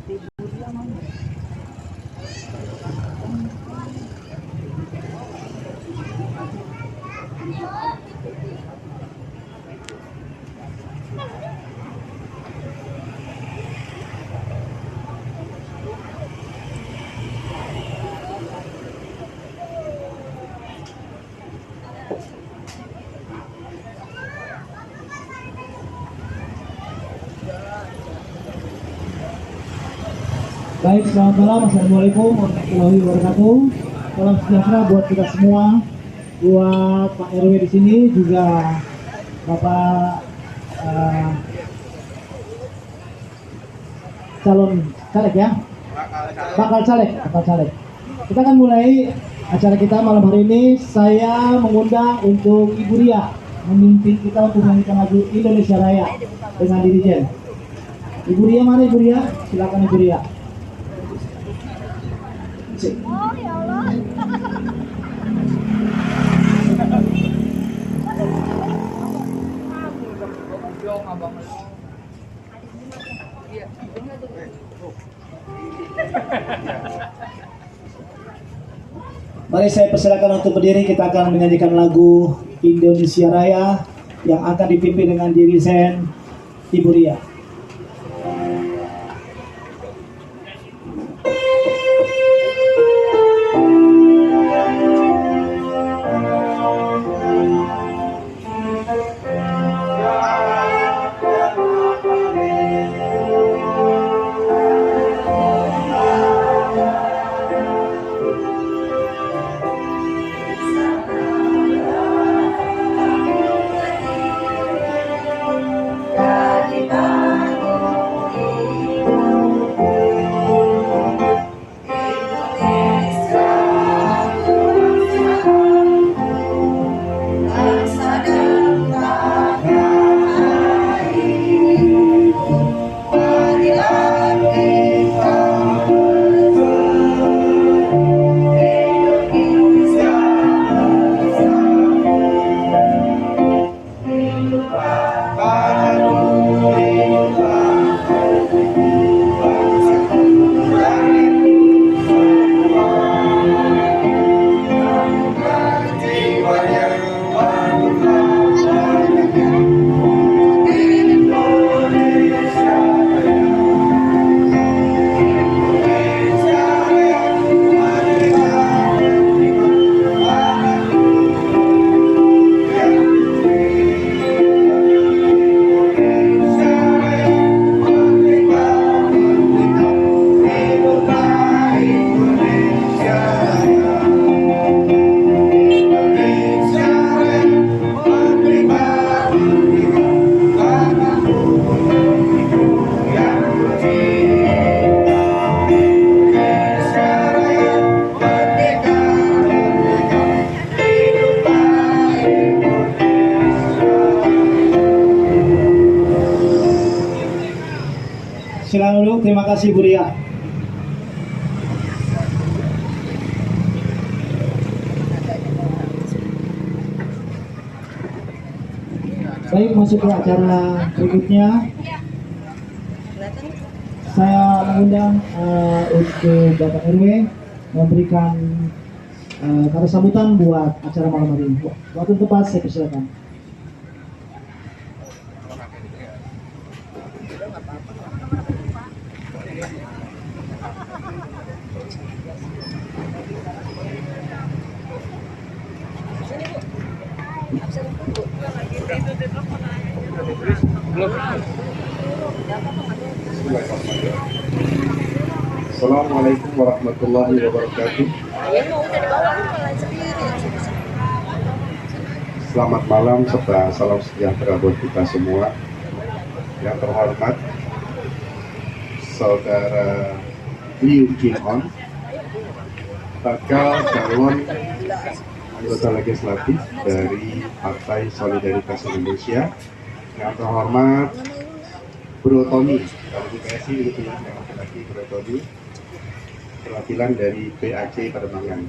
Baik, selamat malam. Assalamualaikum warahmatullahi wabarakatuh. Salam sejahtera buat kita semua, buat Pak RW di sini, juga Bapak calon caleg ya, bakal caleg. Kita akan mulai acara kita malam hari ini. Saya mengundang untuk Ibu Ria memimpin kita untuk menyanyikan lagu Indonesia Raya dengan dirijen. Ibu Ria mana Ibu Ria? Silakan Ibu Ria. Oh ya Allah. Mari saya persilakan untuk berdiri. Kita akan menyanyikan lagu Indonesia Raya yang akan dipimpin dengan dirijen Ibu Ria. Silakan dulu, terima kasih Bu Ria. Baik, masuk ke acara berikutnya. Saya mengundang untuk Bapak RW memberikan kata sambutan buat acara malam hari ini. Waktu tepat saya persilakan. Assalamualaikum warahmatullahi wabarakatuh. Selamat malam serta salam sejahtera buat kita semua. Yang terhormat Saudara Liu Jin-on, bakal calon anggota legislatif dari Partai Solidaritas Indonesia. Yang terhormat Bro Tony, kalau di PSI itu yang laki-laki Bro Tony, perwakilan dari PAC Pademangan.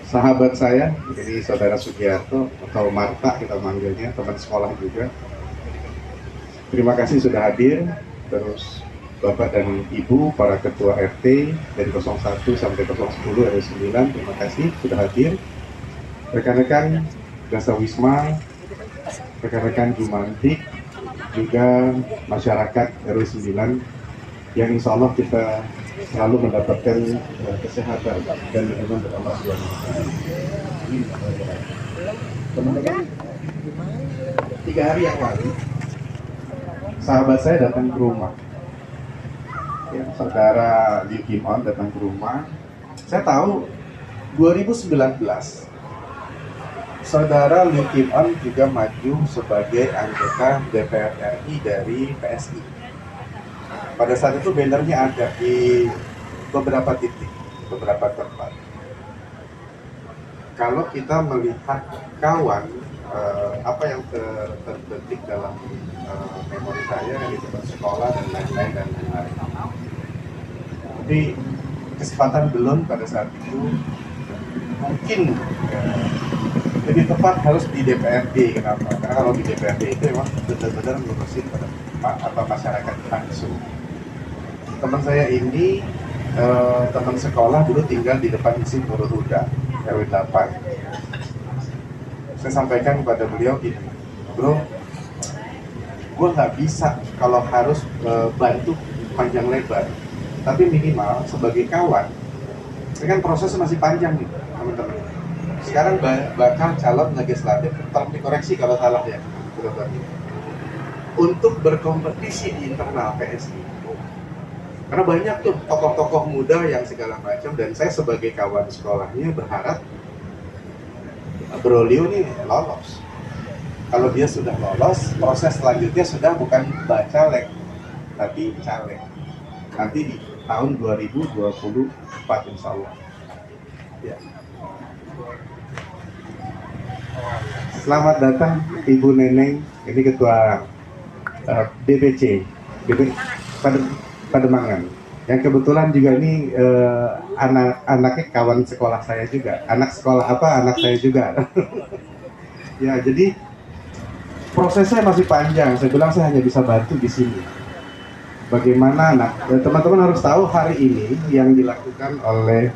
Sahabat saya, ini Saudara Sugiarto atau Marta kita manggilnya, teman sekolah juga. Terima kasih sudah hadir. terus Bapak dan Ibu, para Ketua RT dari 01 sampai 010 RW 9, terima kasih sudah hadir. Rekan-rekan Dasar Wisma, rekan-rekan Jumantik, juga masyarakat RW 9 yang insya Allah kita selalu mendapatkan kesehatan dan lindungan dari Allah SWT. Teman-teman, 3 hari yang lalu, sahabat saya datang ke rumah. Ya, saudara Liu Kim On datang ke rumah. Saya tahu 2019 saudara Liu Kim On juga maju sebagai anggota DPR RI dari PSI. Pada saat itu bannernya ada di beberapa titik, beberapa tempat. Kalau kita melihat kawan, apa yang terbetik dalam memori saya di tempat sekolah dan lain-lain dan lain-lain. Tapi kesempatan belum pada saat itu, mungkin lebih tepat harus di DPRD. Kenapa? Karena kalau di DPRD itu memang benar-benar ngurusin pada masyarakat langsung. Teman saya ini teman sekolah dulu tinggal di depan Isi Nurul Huda RW 8. Saya sampaikan kepada beliau gini, bro, gue nggak bisa kalau harus bantu panjang lebar, tapi minimal sebagai kawan, ini kan prosesnya masih panjang nih teman-teman. Sekarang bakal calon legislatif, tolong dikoreksi kalau salah ya, untuk berkompetisi di internal PSI. Karena banyak tuh tokoh-tokoh muda yang segala macam, dan saya sebagai kawan sekolahnya berharap Bro Liu ini lolos. Kalau dia sudah lolos, proses selanjutnya sudah bukan bacalek, tapi caleg. Nanti di tahun 2024 insya Allah. Ya. Selamat datang Ibu Neneng, ini Ketua DPC Pademangan. Yang kebetulan juga ini anaknya kawan sekolah saya juga, anak saya juga. Ya, jadi prosesnya masih panjang. Saya bilang saya hanya bisa bantu di sini. Bagaimana teman-teman harus tahu hari ini yang dilakukan oleh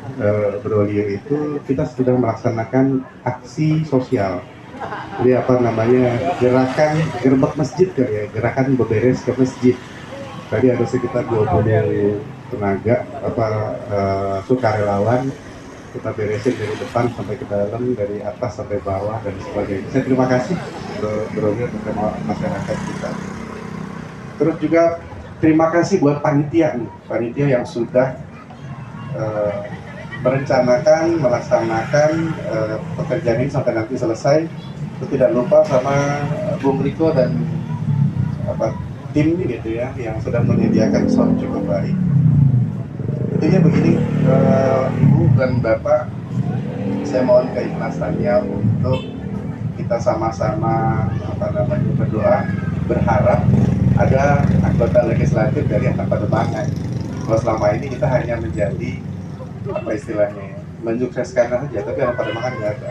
Bro Liu itu kita sudah melaksanakan aksi sosial. Jadi gerakan gerbek masjid gerakan beberes ke masjid. Tadi ada sekitar 20 tenaga sukarelawan, kita beresin dari depan sampai ke dalam, dari atas sampai bawah dan sebagainya. Saya terima kasih Bro Liu bersama masyarakat kita. Terus juga terima kasih buat panitia yang sudah merencanakan, melaksanakan pekerjaan ini sampai nanti selesai. Tidak lupa sama Bung Riko dan tim gitu ya, yang sudah menyediakan sound cukup baik. Intinya begini, Ibu dan Bapak, saya mohon keikhlasannya untuk kita sama-sama berdoa, berharap ada anggota legislatif dari anak Pademangan. Kalau selama ini kita hanya menjadi menyukseskan saja, tapi anak Pademangan nggak ada.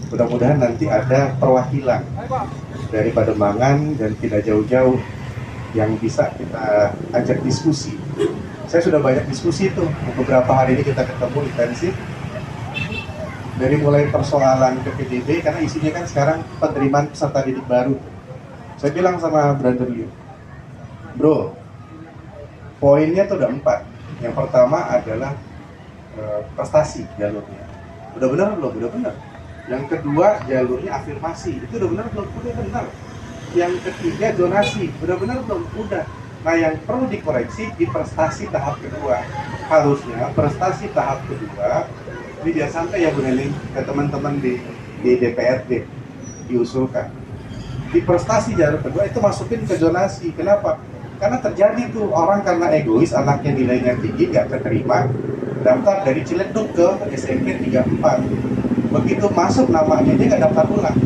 Mudah-mudahan nanti ada perwakilan dari Pademangan dan tidak jauh-jauh yang bisa kita ajak diskusi. Saya sudah banyak diskusi tuh, beberapa hari ini kita ketemu intensif. Dari mulai persoalan PPDB, karena isinya kan sekarang penerimaan peserta didik baru. Saya bilang sama Brother Liu, bro, poinnya tuh ada 4. Yang pertama adalah prestasi jalurnya. Udah benar belum? Udah benar. Yang kedua jalurnya afirmasi. Itu udah benar belum? Udah benar. Yang ketiga donasi, udah benar belum? Udah. Nah, yang perlu dikoreksi di prestasi tahap kedua. Harusnya prestasi tahap kedua ini biar sampai ya Bu Nening ke teman-teman di DPRD diusulkan. Di prestasi jalur kedua itu masukin ke zonasi. Kenapa? Karena terjadi tuh orang karena egois, anaknya nilainya tinggi nggak keterima, daftar dari Ciledug ke SMP 34. Begitu masuk namanya dia nggak daftar ulang.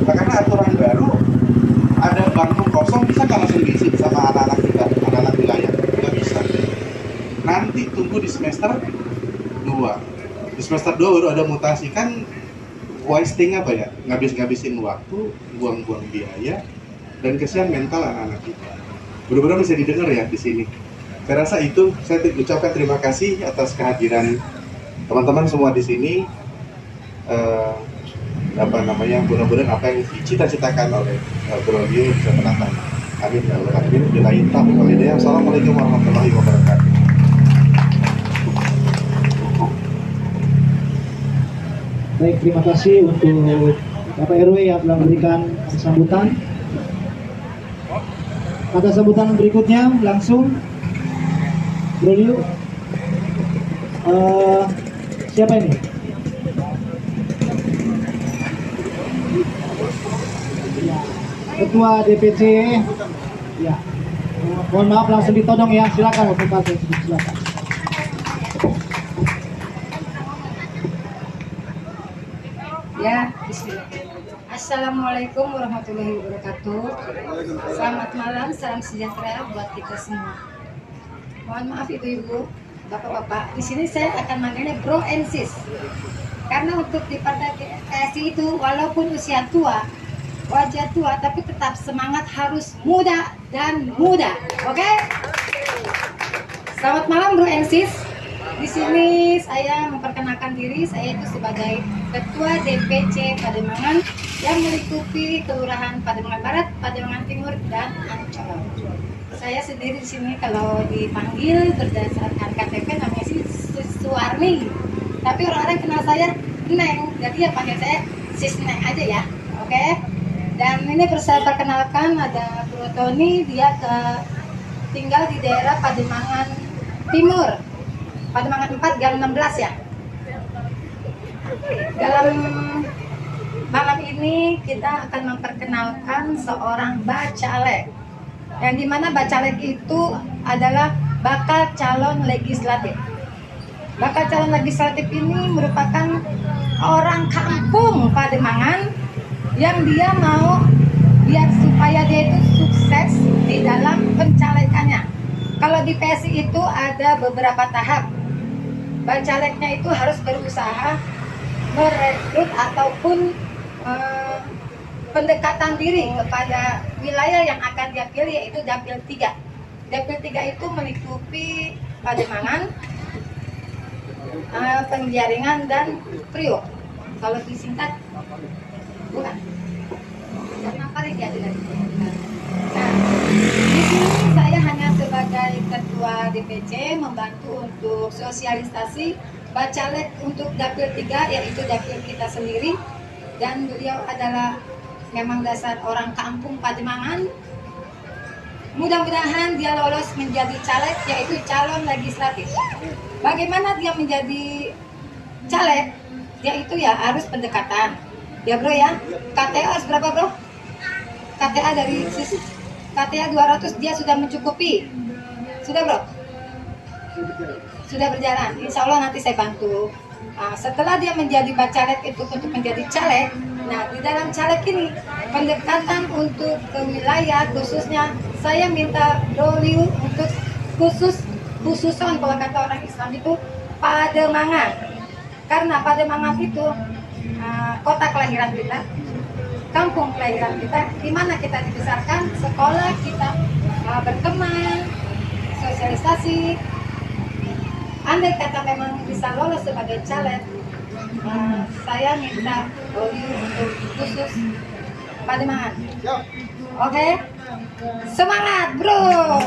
Nah, karena aturan baru, ada bangku kosong bisa nggak langsung diisi sama anak-anak kita, anak-anak wilayah? Nggak bisa. Nanti tunggu di semester 2. Di semester 2 baru ada mutasi. Kan wasting ngabisin waktu, buang-buang biaya, dan kesian mental anak-anak kita. Mudah-mudahan bisa didengar ya di sini. Saya rasa itu, saya ucapkan terima kasih atas kehadiran teman-teman semua di sini. Mudah-mudahan apa yang dicita-citakan oleh Bro Leo bisa terlaksana. Amin ya Allah. Amin. Assalamualaikum warahmatullahi wabarakatuh. Baik, terima kasih untuk Bapak RW yang telah memberikan sambutan. Kata sambutan berikutnya langsung Bro Leo. Siapa ini? Ketua DPC. Ya. Mohon maaf langsung ditodong ya. Silakan Bapak, silakan. Ya, bismillah. Assalamualaikum warahmatullahi wabarakatuh. Selamat malam, salam sejahtera buat kita semua. Mohon maaf ibu-ibu, bapak-bapak. Di sini saya akan manggilnya Bro and Sis. Karena untuk di partai PSI itu walaupun usia tua, wajah tua, tapi tetap semangat harus muda dan muda. Oke? Selamat malam Bro and Sis. Di sini saya memperkenalkan diri, saya itu sebagai Ketua DPC Pademangan yang melingkupi Kelurahan Pademangan Barat, Pademangan Timur, dan Ancol. Saya sendiri di sini kalau dipanggil berdasarkan KTP namanya sih Suwarni, tapi orang-orang kenal saya Neng, jadi ya panggil saya Sis Neng aja ya, oke? Dan ini saya perkenalkan ada Bro Tony, dia tinggal di daerah Pademangan Timur. Pademangan 4 Gang 16 ya. Dalam malam ini kita akan memperkenalkan seorang bacalek. Yang dimana bacalek itu adalah bakal calon legislatif. Bakal calon legislatif ini merupakan orang kampung Pademangan yang dia mau biar supaya dia itu sukses di dalam pencalekannya. Kalau di PSI itu ada beberapa tahap. Bacaleknya itu harus berusaha merekrut ataupun pendekatan diri kepada wilayah yang akan dia pilih, yaitu Dapil 3. Dapil 3 itu melingkupi Pademangan, Penjaringan, dan Priok. Kalau disingkat, bukan. Kenapa ya dengan Nah, di sini saya hanya sebagai ketua DPC membantu untuk sosialisasi bacalek untuk Dapil 3, yaitu dapil kita sendiri, dan beliau adalah memang dasar orang kampung Pademangan. Mudah-mudahan dia lolos menjadi caleg, yaitu calon legislatif. Bagaimana dia menjadi caleg? Yaitu ya harus pendekatan. Ya bro ya, KTA harus berapa bro? KTA dari KTA 200 dia sudah mencukupi. Sudah bro? Sudah berjalan. Insya Allah nanti saya bantu. Nah, setelah dia menjadi bacalek itu untuk menjadi caleg, nah di dalam caleg ini pendekatan untuk ke wilayah khususnya saya minta Doliu untuk khususan kalau kata orang Islam itu Pademangan. Karena Pademangan itu kota kelahiran kita, kampung kelahiran kita, di mana kita dibesarkan, sekolah kita berteman, sosialisasi. Andai kata memang bisa lolos sebagai caleg, saya minta Doli untuk khusus Pademangan. Oke? Semangat bro,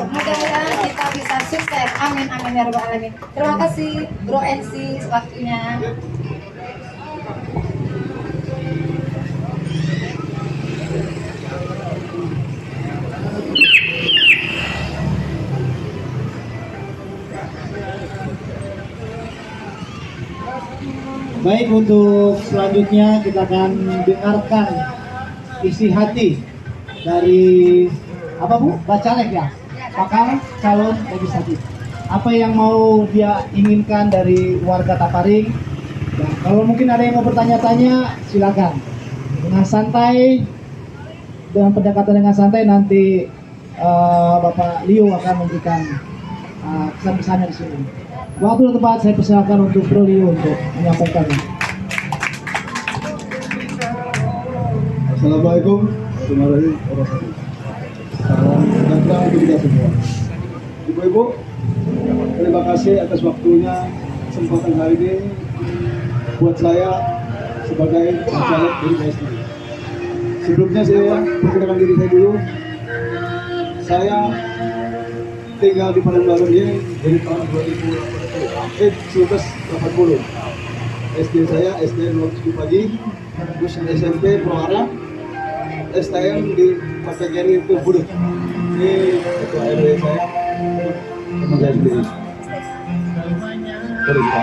mudah-mudahan kita bisa sukses. Amin amin ya rabbal alamin. Terima kasih Bro NC waktunya. Baik, untuk selanjutnya kita akan dengarkan isi hati dari apa Bu? Bacalek ya? Bakal calon legislatif. Apa yang mau dia inginkan dari warga Taparing? Dan kalau mungkin ada yang mau bertanya-tanya, silakan. Dengan santai, dengan pendekatan dengan santai nanti Bapak Leo akan memberikan kesan-kesannya di sini. Waktu dan tempat saya persilakan untuk Bro Leo untuk menyampaikannya. Assalamualaikum warahmatullahi wabarakatuh. Salam sejahtera untuk kita semua. Ibu-ibu, terima kasih atas waktunya, kesempatan hari ini buat saya sebagai caleg dari PSD. Sebelumnya saya perkenalkan diri saya dulu. Saya tinggal di Padang ini dari tahun 1980. SD saya SD 07 pagi, terus SMP Proara, STM di Partai Geri itu Budut. Ini ketua RW saya, teman saya sendiri. Terima.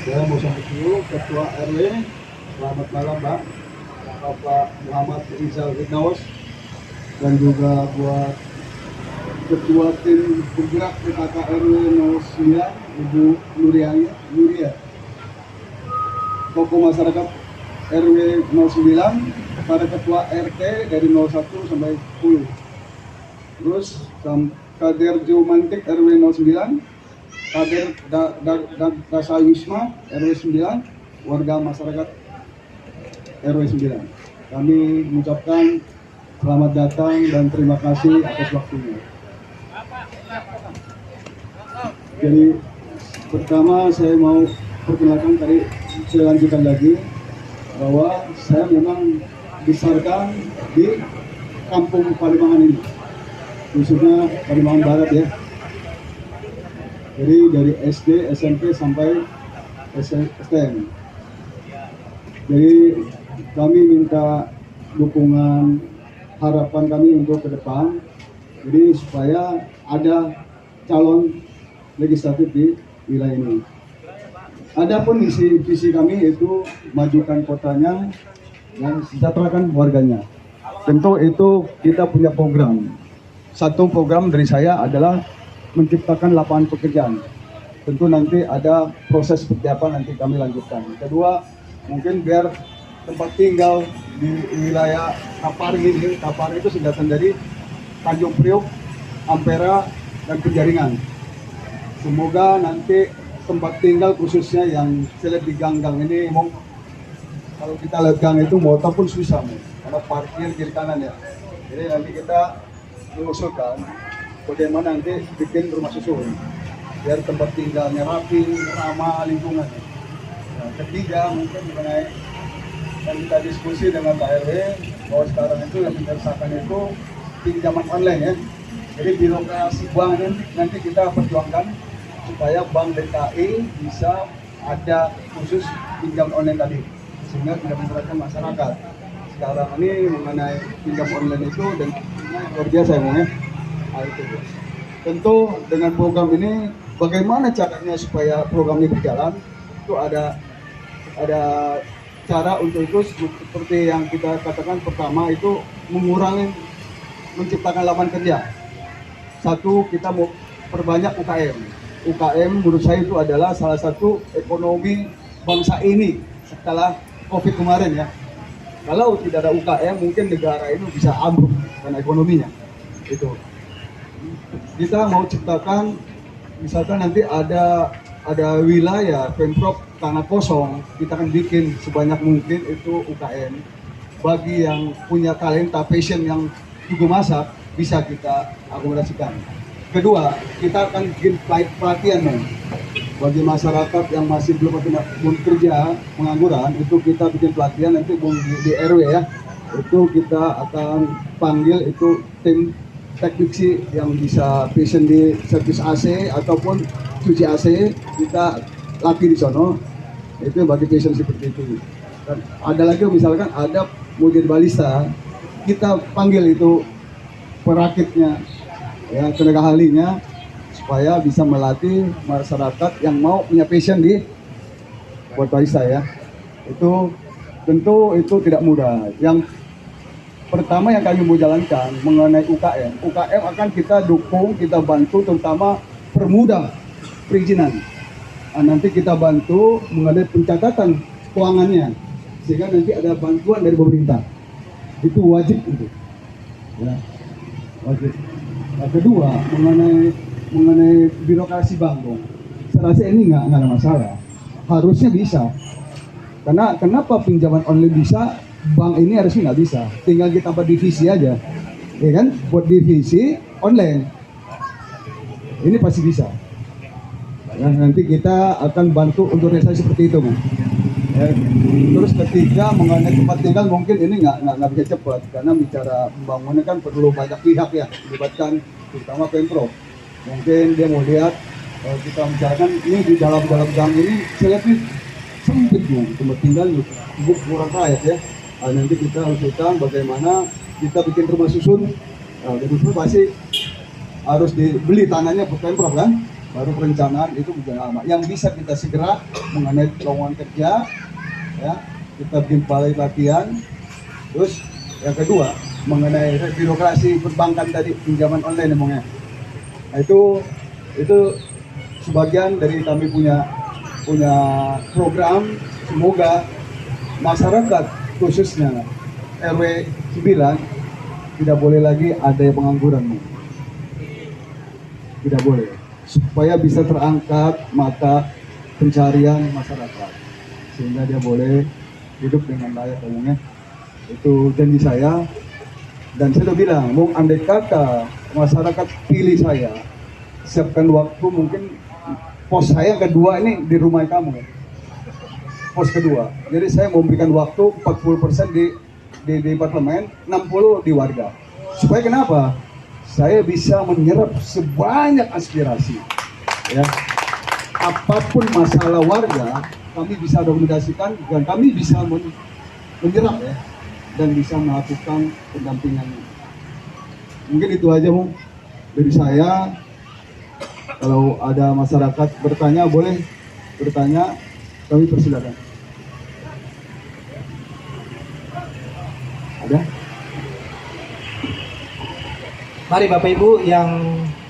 Saya mau sampai dulu ketua RW. Selamat malam Pak, Bapak Muhammad Rizal Firdaus, dan juga buat ketua tim bergerak PKK RW 09 Ibu Nuria, tokoh masyarakat RW 09, para ketua RT dari 01 sampai 10, terus kader Jumantik RW 09, kader Dasa Wisma RW 9, warga masyarakat RW 9. Kami mengucapkan selamat datang dan terima kasih atas waktunya. Jadi pertama saya mau perkenalkan, tadi saya lanjutkan lagi bahwa saya memang dibesarkan di kampung Pademangan ini, khususnya Pademangan Barat ya. Jadi dari SD, SMP sampai STM. Jadi kami minta dukungan, harapan kami untuk ke depan, jadi supaya ada calon legislatif di wilayah ini. Adapun visi kami itu majukan kotanya dan sejahterakan warganya. Tentu itu kita punya program. Satu program dari saya adalah menciptakan lapangan pekerjaan. Tentu nanti ada proses seperti apa nanti kami lanjutkan. Kedua, mungkin biar tempat tinggal di wilayah Kapari ini, Kapari itu singkatan dari Tanjung Priok, Ampera, dan Penjaringan. Semoga nanti tempat tinggal khususnya yang saya lihat di gang-gang ini, kalau kita lihat gang itu motor pun susah, karena parkir kiri kanan ya. Jadi nanti kita mengusulkan bagaimana nanti bikin rumah susun biar tempat tinggalnya rapi, ramah lingkungan. Nah, ketiga mungkin mengenai yang kita diskusi dengan Pak RW bahwa sekarang itu yang menyelesaikan itu pinjaman online ya. Jadi birokrasi bank nanti kita perjuangkan supaya Bank DKI bisa ada khusus pinjam online tadi, sehingga tidak memberatkan masyarakat. Sekarang ini mengenai pinjam online itu dan luar biasa ya. Itu. Tentu dengan program ini bagaimana caranya supaya program ini berjalan, itu ada cara untuk itu seperti yang kita katakan. Pertama itu mengurangi, menciptakan lapangan kerja. Satu, kita mau perbanyak UKM. UKM menurut saya itu adalah salah satu ekonomi bangsa ini setelah COVID kemarin ya. Kalau tidak ada UKM mungkin negara ini bisa ambruk karena ekonominya. Itu. Kita mau ciptakan, misalkan nanti ada wilayah Pemprov tanah kosong, kita akan bikin sebanyak mungkin itu UKM. Bagi yang punya talenta, passion yang juga masak, bisa kita akomodasikan. Kedua, kita akan bikin pelatihan bagi masyarakat yang masih belum kerja, pengangguran, itu kita bikin pelatihan nanti di RW ya. Itu kita akan panggil itu tim teknisi yang bisa passion di servis AC ataupun cuci AC, kita latih di sono. Itu bagi passion seperti itu. Dan ada lagi misalkan ada mau jadi balista, kita panggil itu perakitnya, ya tenaga ahlinya, supaya bisa melatih masyarakat yang mau punya passion di buat balista ya. Itu tentu itu tidak mudah. Yang pertama yang kami mau jalankan mengenai UKM. UKM akan kita dukung, kita bantu, terutama permudah perizinan. Nah, nanti kita bantu mengenai pencatatan keuangannya, sehingga nanti ada bantuan dari pemerintah. Itu wajib itu. Ya, wajib. Nah, kedua mengenai birokrasi bank, saya rasa ini nggak ada masalah. harusnya bisa. Karena kenapa pinjaman online bisa, bank ini harusnya nggak bisa. Tinggal kita tambah divisi aja, ya kan? Buat divisi online, ini pasti bisa. Ya, nanti kita akan bantu untuk realisasi seperti itu, Mas. Ya, terus ketiga mengenai tempat tinggal mungkin ini nggak bisa cepat karena bicara pembangunan kan perlu banyak pihak ya dilibatkan, terutama Pemprov. Mungkin dia mau lihat kita bicarakan ini di dalam gang ini saya lihat ini sempit nih tempat tinggal kurang layak ya. Nanti kita usulkan bagaimana kita bikin rumah susun. Rumah susun pasti harus dibeli tanahnya ke Pemprov kan, baru perencanaan itu juga lama. Yang bisa kita segera mengenai lowongan kerja, ya kita bikin balai latihan. Terus yang kedua mengenai birokrasi perbankan tadi, pinjaman online emangnya. Nah, itu sebagian dari kami punya program. Semoga masyarakat khususnya RW 9 tidak boleh lagi ada yang pengangguran. Tidak boleh, supaya bisa terangkat mata pencarian masyarakat sehingga dia boleh hidup dengan layak umumnya. Itu janji saya, dan saya udah bilang mau andai kata masyarakat pilih saya, siapkan waktu, mungkin pos saya yang kedua ini di rumah kamu, pos kedua. Jadi saya mau memberikan waktu 40% di parlemen, 60 di warga. Supaya kenapa? Saya bisa menyerap sebanyak aspirasi, ya. Apapun masalah warga, kami bisa dokumentasikan dan kami bisa menyerap ya, dan bisa melakukan pendampingan. Mungkin itu aja Bung dari saya. Kalau ada masyarakat bertanya, boleh bertanya, kami persilakan. Ada? Mari Bapak Ibu yang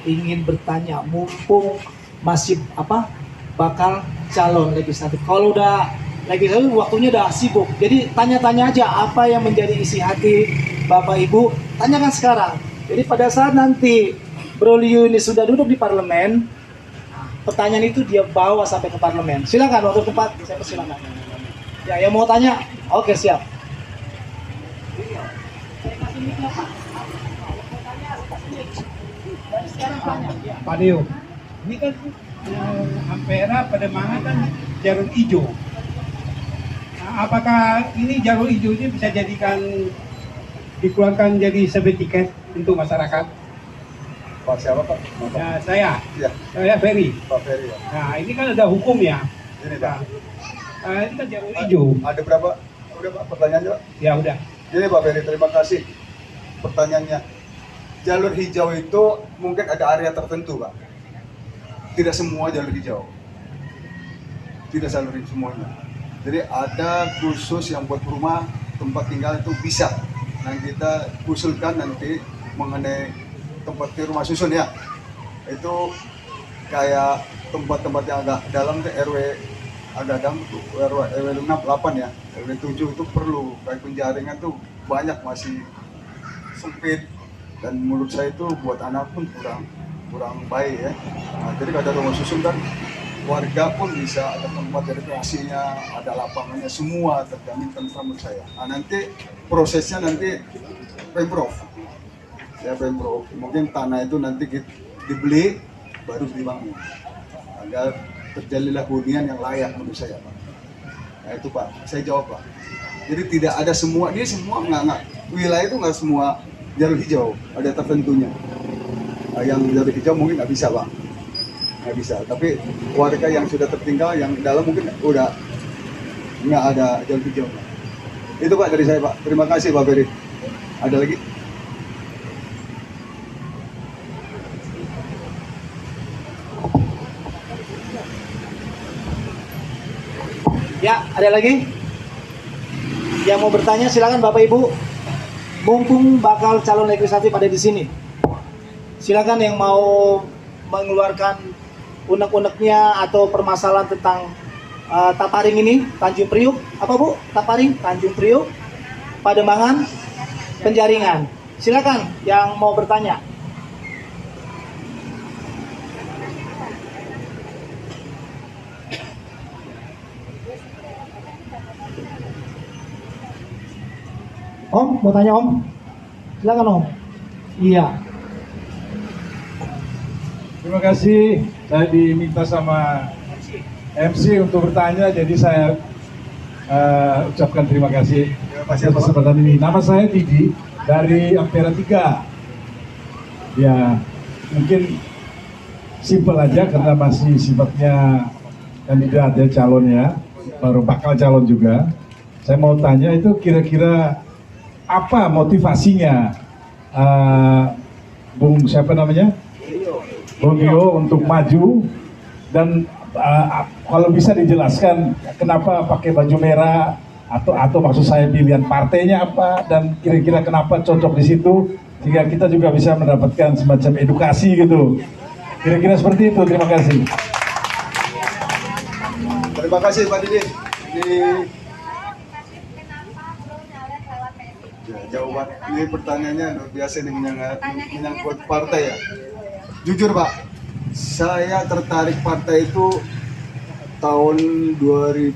ingin bertanya, mumpung masih bakal calon legislatif. Kalau udah legislatif waktunya udah sibuk. Jadi tanya-tanya aja apa yang menjadi isi hati Bapak Ibu, tanyakan sekarang. Jadi pada saat nanti Bro Liu ini sudah duduk di parlemen, pertanyaan itu dia bawa sampai ke parlemen. Silakan waktu tempat, saya persilakan. Ya, yang mau tanya, oke siap. Pak Deo, ini kan Ampera pada mana kan jalur hijau. Nah, apakah ini jalur hijau ini bisa dikeluarkan jadi sebagai tiket untuk masyarakat? Pak siapa Pak? Nah, saya Ferry. Pak Ferry ya. Nah, ini kan ada hukum ya. Ini Pak. Ini kan jalur hijau. Ada berapa? Udah Pak pertanyaannya Pak? Ya udah. Jadi Pak Ferry, terima kasih pertanyaannya. Jalur hijau itu mungkin ada area tertentu Pak. Tidak semua jalur hijau. Tidak jalur semuanya. Jadi ada khusus yang buat rumah tempat tinggal itu bisa. Nah kita usulkan nanti mengenai tempat di rumah susun ya. Itu kayak tempat-tempat yang agak dalam RW agak dalam tuh RW 6, 8 ya. RW 7 itu perlu kayak penjaringan tuh banyak masih sempit. Dan menurut saya itu buat anak pun kurang baik ya. Nah, jadi kalau ada rumah susun kan warga pun bisa ada tempat rekreasinya, ada lapangannya, semua terjamin tentram menurut saya. Nah, nanti prosesnya nanti Pemprov, ya Pemprov. Mungkin tanah itu nanti dibeli baru dibangun agar terjadilah hunian yang layak menurut saya Pak. Nah itu Pak, saya jawab Pak. Jadi tidak ada semua, dia semua nggak wilayah itu nggak semua jalur hijau, ada tertentunya. Yang jalur hijau mungkin nggak bisa Pak, nggak bisa. Tapi warga yang sudah tertinggal, yang dalam mungkin udah nggak ada jalur hijau Pak. Itu Pak dari saya Pak. Terima kasih Pak Ferry. Ada lagi? Ya, ada lagi? Yang mau bertanya silakan Bapak Ibu. Mumpung bakal calon legislatif ada di sini. Silakan yang mau mengeluarkan unek-uneknya atau permasalahan tentang Taparing ini, Tanjung Priuk, apa Bu? Taparing, Tanjung Priuk, Pademangan, Penjaringan. Silakan yang mau bertanya. Om, mau tanya Om? Silakan Om. Iya. Terima kasih, saya diminta sama MC untuk bertanya, jadi saya ucapkan terima kasih atas kesempatan ini. Nama saya Didi dari Ampera 3. Ya, mungkin simpel aja karena masih sifatnya kandidat ya, calon ya, baru bakal calon juga. Saya mau tanya itu kira-kira apa motivasinya Bung siapa namanya? Bung Dio untuk maju, dan kalau bisa dijelaskan kenapa pakai baju merah, atau maksud saya pilihan partainya apa, dan kira-kira kenapa cocok di situ sehingga kita juga bisa mendapatkan semacam edukasi gitu. Kira-kira seperti itu. Terima kasih. Terima kasih Pak Didi. Ini ya, jawaban ini pertanyaannya luar biasa ini menyangkut partai ya. Jujur Pak, saya tertarik partai itu tahun 2019.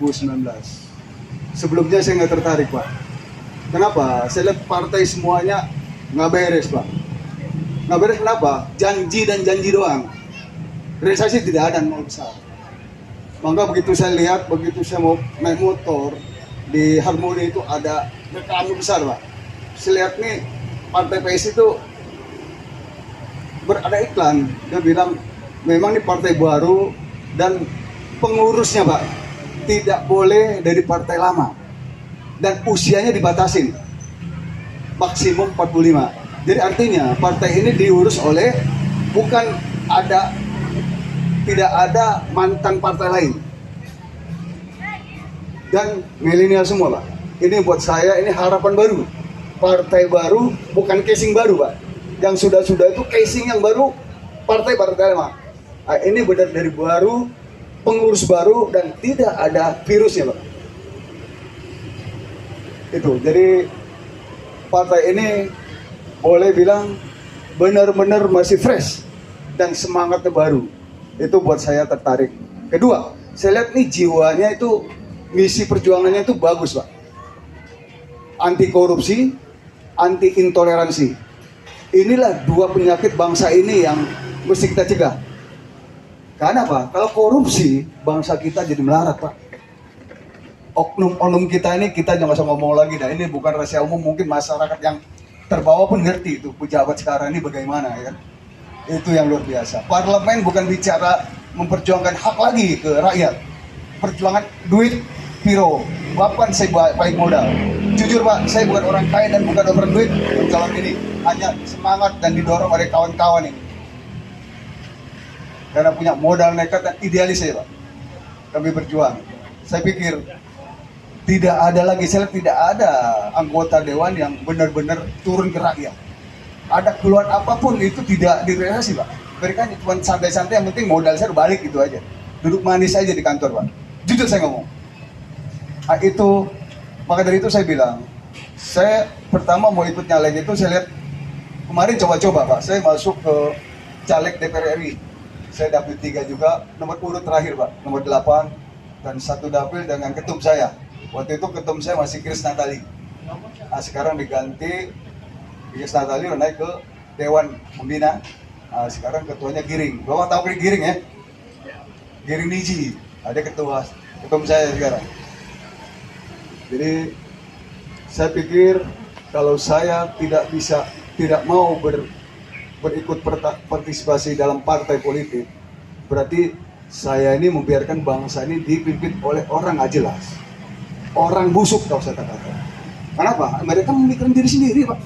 Sebelumnya saya nggak tertarik Pak. Kenapa? Saya lihat partai semuanya nggak beres Pak. Nggak beres kenapa? Janji dan janji doang. Realisasi tidak ada, nol besar. Maka begitu saya lihat, begitu saya mau naik motor di Harmoni itu ada reklame besar Pak. Saya lihat nih partai PS itu berada iklan. Dia bilang memang ini partai baru dan pengurusnya Pak tidak boleh dari partai lama dan usianya dibatasin maksimum 45. Jadi artinya partai ini diurus oleh tidak ada mantan partai lain dan milenial semua Pak. Ini buat saya ini harapan baru, partai baru, bukan casing baru Pak. Yang sudah itu casing yang baru, partai lama. Nah, ini benar dari baru, pengurus baru dan tidak ada virusnya Pak. Itu jadi partai ini boleh bilang benar-benar masih fresh dan semangatnya baru. Itu buat saya tertarik. Kedua, saya lihat nih jiwanya itu, misi perjuangannya itu bagus Pak. Anti korupsi, anti intoleransi. Inilah dua penyakit bangsa ini yang mesti kita cegah. Karena apa? Kalau korupsi, bangsa kita jadi melarat Pak. Oknum-oknum kita ini kita jangan usah ngomong lagi dah. Ini bukan rahasia umum, mungkin masyarakat yang terbawa pun ngerti itu pejabat sekarang ini bagaimana ya. Itu yang luar biasa. Parlemen bukan bicara memperjuangkan hak lagi ke rakyat. Perjuangan duit, piro. Kapan saya baik modal? Jujur Pak, saya bukan orang kaya dan bukan over duit untuk calon ini. Hanya semangat dan didorong oleh kawan-kawan ini. Karena punya modal nekat dan idealis saya Pak. Kami berjuang. Saya pikir tidak ada lagi, saya tidak ada anggota dewan yang benar-benar turun ke rakyat. Ada keluhan apapun itu tidak direalisasi Pak. Mereka cuma santai-santai, yang penting modal saya balik gitu aja. Duduk manis aja di kantor Pak. Jujur saya ngomong. Nah, itu, maka dari itu saya bilang, saya pertama mau ikut nyalek itu saya lihat kemarin coba-coba Pak. Saya masuk ke caleg DPR RI. Saya dapil 3 juga, nomor urut terakhir Pak, nomor 8 dan 1 dapil dengan ketum saya. Waktu itu ketum saya masih Chris Natali. Nah, sekarang diganti Chris Natali udah naik ke Dewan Pembina. Nah, sekarang ketuanya Giring. Bapak tahu Giring ya? Giring Niji. Ada ketum saya sekarang. Jadi saya pikir kalau saya tidak mau berikut partisipasi dalam partai politik, berarti saya ini membiarkan bangsa ini dipimpin oleh orang nggak jelas, orang busuk kalau saya katakan. Kenapa? Mereka memikirkan diri sendiri Pak,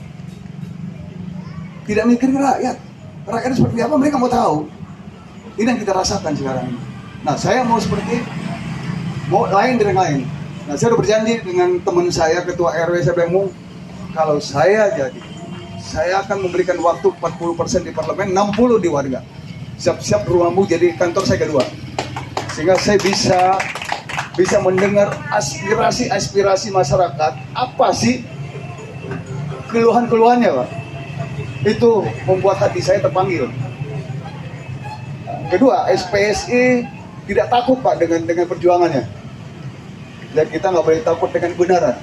tidak mikir rakyat. Rakyat seperti apa mereka mau tahu. Ini yang kita rasakan sekarang ini. Nah, saya mau lain dengan lain. Nah, saya udah berjanji dengan teman saya, ketua RW, saya bilang, kalau saya jadi, saya akan memberikan waktu 40% di parlemen, 60% di warga. Siap-siap rumahmu jadi kantor saya kedua. Sehingga saya bisa mendengar aspirasi masyarakat, apa sih keluhan-keluhannya Pak. Itu membuat hati saya terpanggil. Kedua, SPSI tidak takut Pak dengan perjuangannya. Dan kita nggak boleh takut dengan kebenaran.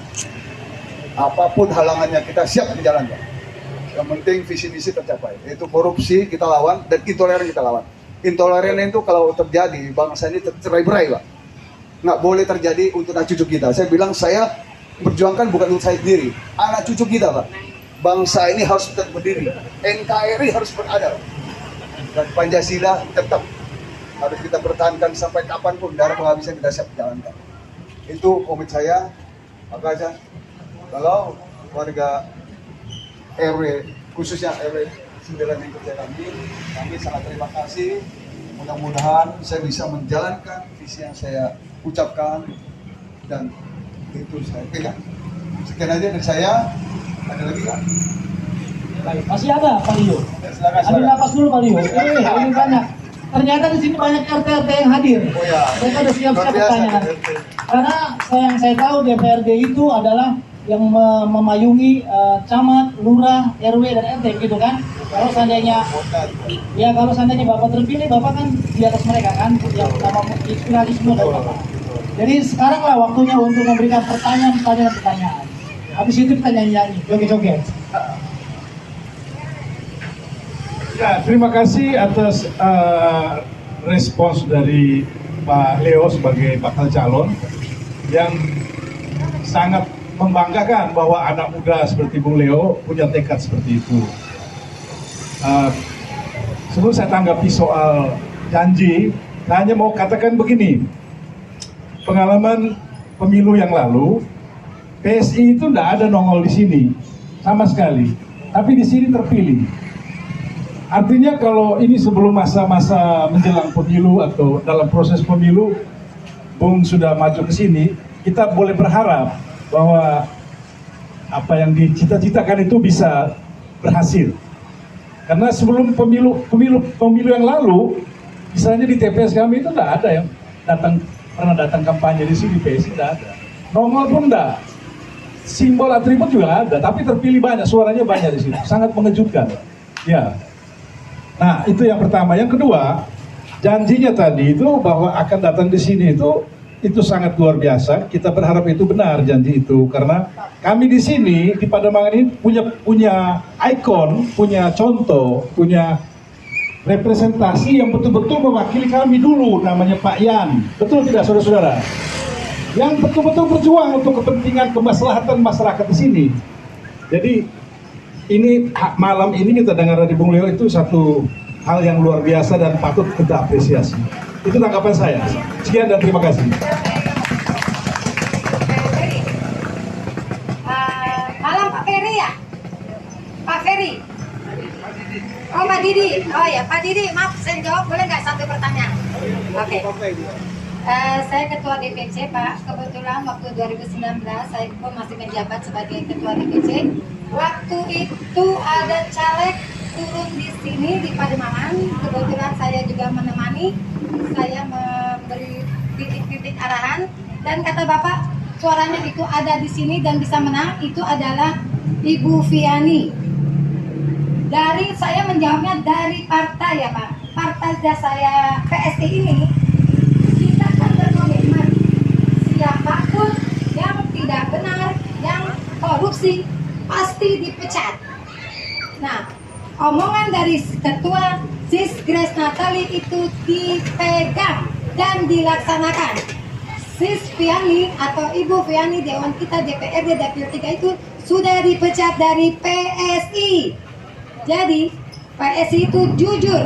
apapun halangannya kita siap menjalankan. Yang penting visi misi tercapai, yaitu korupsi kita lawan dan intoleran kita lawan. Intoleran itu kalau terjadi bangsa ini tercerai-berai, Pak. Nggak boleh terjadi untuk anak cucu kita. Saya bilang saya berjuangkan bukan untuk saya sendiri, anak cucu kita, Pak. Bangsa ini harus tetap berdiri, NKRI harus berada, dan Pancasila tetap harus kita pertahankan sampai kapanpun, darah penghabisan kita siap jalankan. Itu komit saya. Maka kalau warga RW, khususnya RW 9 yang kerja kami sangat terima kasih. Mudah-mudahan saya bisa menjalankan visi yang saya ucapkan dan itu saya pegang. Sekian aja dari saya. Ada lagi kan? Baik, masih ada Pak Lio. Silakan. Ambil napas dulu Pak Lio. Ini banyak. Ternyata di sini banyak RT-RT yang hadir. Oh ya. Mereka sudah siap-siap Luar biasa, pertanyaan. RT. Karena yang saya tahu DPRD itu adalah yang memayungi camat, lurah, RW dan RT gitu kan. Kalau seandainya kalau seandainya Bapak terpilih, Bapak kan di atas mereka kan, yang nama inspirasi semua dari Bapak. Jadi sekaranglah waktunya untuk memberikan pertanyaan. Habis itu kita nyanyi-nyanyi, joget-joget. Ya, terima kasih atas respons dari Pak Leo sebagai bakal calon yang sangat membanggakan bahwa anak muda seperti Bung Leo punya tekad seperti itu. Sebelum saya tanggapi soal janji, saya hanya mau katakan begini, pengalaman pemilu yang lalu, PSI itu tidak ada nongol di sini sama sekali, tapi di sini terpilih. Artinya kalau ini sebelum masa-masa menjelang pemilu atau dalam proses pemilu, Bung sudah maju ke sini, kita boleh berharap bahwa apa yang dicita-citakan itu bisa berhasil. Karena sebelum pemilu yang lalu, misalnya di TPS kami itu tidak ada yang pernah datang kampanye di sini, PSI tidak ada. Nongol pun tidak. Simbol atribut juga ada, tapi terpilih banyak, suaranya banyak di sini, sangat mengejutkan. Ya. Nah, itu yang pertama. Yang kedua, janjinya tadi itu bahwa akan datang di sini itu sangat luar biasa. Kita berharap itu benar janji itu, karena kami di sini di Pademangan ini punya ikon, punya contoh, punya representasi yang betul-betul mewakili kami dulu, namanya Pak Yan. Betul tidak, saudara-saudara? Yang betul-betul berjuang untuk kepentingan kemaslahatan masyarakat di sini. Jadi ini malam ini kita dengar dari Bung Leo itu satu hal yang luar biasa dan patut kita apresiasi. Itu tanggapan saya. Sekian dan terima kasih. Malam Pak Ferry ya? Pak Ferry? Oh Pak Didi? Oh ya Pak Didi, maaf saya jawab boleh nggak satu pertanyaan? Oke. Saya ketua DPC Pak, kebetulan waktu 2019 saya pun masih menjabat sebagai ketua DPC. Waktu itu ada caleg turun di sini di Pademangan, kebetulan saya juga menemani, saya memberi titik-titik arahan dan kata Bapak suaranya itu ada di sini dan bisa menang, itu adalah Ibu Viani. Dari saya menjawabnya dari partai ya Pak, partai saya PSI ini kita kan berkomitmen siapapun yang tidak benar, yang korupsi pasti dipecat. Nah, omongan dari ketua Sis Grace Natali itu dipegang dan dilaksanakan. Sis Viani atau Ibu Viani Dewan kita DPRD Dapil 3 itu sudah dipecat dari PSI. Jadi PSI itu jujur,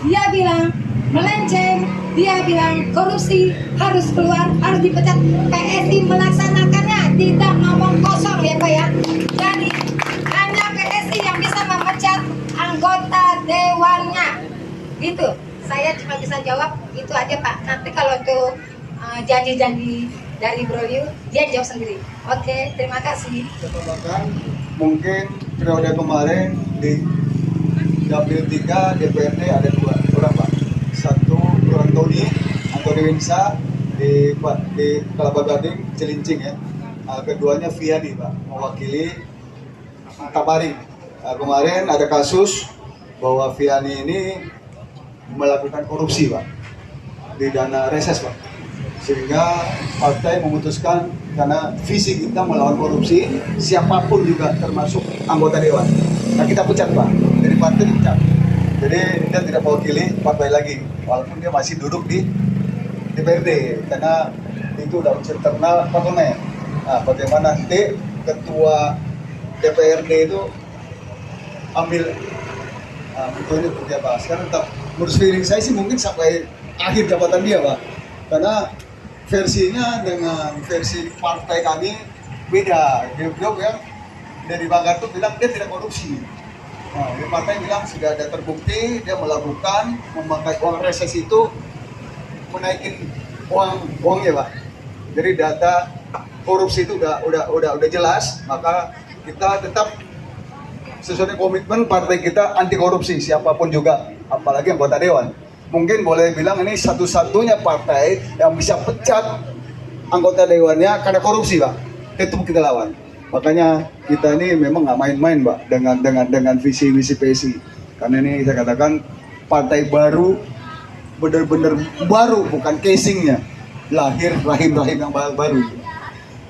dia bilang melenceng, dia bilang korupsi harus keluar, harus dipecat. PSI melaksanakannya, tidak ngomong kosong ya Pak ya. Jadi hanya PSI yang bisa memecat anggota dewannya. Gitu. Saya cuma bisa jawab itu aja Pak. Nanti kalau untuk janji-janji dari Bro Liu, dia jawab sendiri. Oke, terima kasih. Mungkin periode kemarin di Dapil 3 DPRD ada dua orang Pak. Satu Antoni Winsa di Kelapa Gading Cilincing ya. Keduanya Viani Pak, mewakili Tabaring. Kemarin ada kasus bahwa Viani ini melakukan korupsi Pak di dana reses Pak, sehingga partai memutuskan karena visi kita melawan korupsi, siapapun juga termasuk anggota dewan. Nah kita pecat Pak, dari partai dipecat. Jadi dia tidak mewakili partai lagi, walaupun dia masih duduk di DPRD, karena itu udah unsur internal parlemen. Nah bagaimana nanti ketua DPRD itu ambil itu seperti apa? Sekarang tetap menurut feeling saya sih mungkin sampai akhir jabatan dia Pak, karena versinya dengan versi partai kami beda. Dia yang dari Banggar tuh bilang dia tidak korupsi. Nah, di partai bilang sudah ada terbukti dia melakukan memakai uang reses itu menaikin uangnya Pak. Jadi data korupsi itu udah jelas, maka kita tetap sesuai komitmen partai kita anti korupsi siapapun juga, apalagi anggota dewan. Mungkin boleh bilang ini satu-satunya partai yang bisa pecat anggota dewannya karena korupsi Pak. Itu kita lawan. Makanya kita ini memang nggak main-main Pak dengan visi PSI. Karena ini saya katakan partai baru, benar-benar baru, bukan casingnya, rahim yang baru.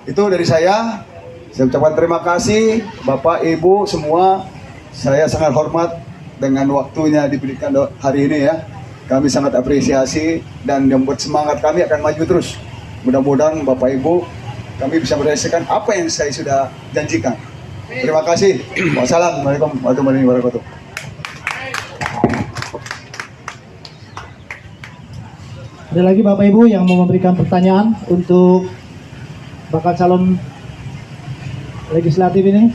Itu dari saya ucapkan terima kasih Bapak Ibu semua. Saya sangat hormat dengan waktunya diberikan hari ini ya. Kami sangat apresiasi dan membuat semangat kami akan maju terus. Mudah-mudahan Bapak Ibu kami bisa merealisasikan apa yang saya sudah janjikan. Terima kasih. Wassalamualaikum warahmatullahi wabarakatuh. Ada lagi Bapak Ibu yang mau memberikan pertanyaan untuk bakal calon legislatif ini?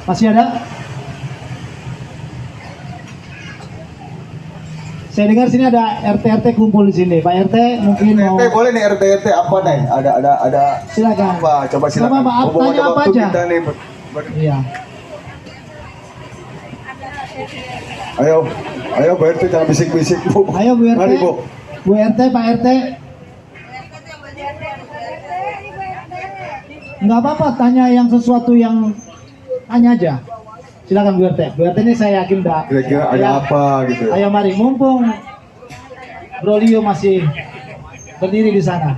Masih ada? Saya dengar sini ada RT kumpul di sini. Pak RT mungkin mau. RT boleh nih RT apa nih? Ada. Silakan. Apa? Coba silakan. Coba Pak, tanya apa aja. Kita nih, Iya. Ayo Bu RT jangan bisik-bisik Bu. Ayo Bu RT. Mari Bu. Bu RT, Pak RT. Enggak apa-apa, tanya yang sesuatu yang tanya aja. Silakan Bu RT. Bu RT ini saya yakin dah. Kira-kira ada apa gitu. Ayo mari, mumpung Bro Leo masih berdiri di sana.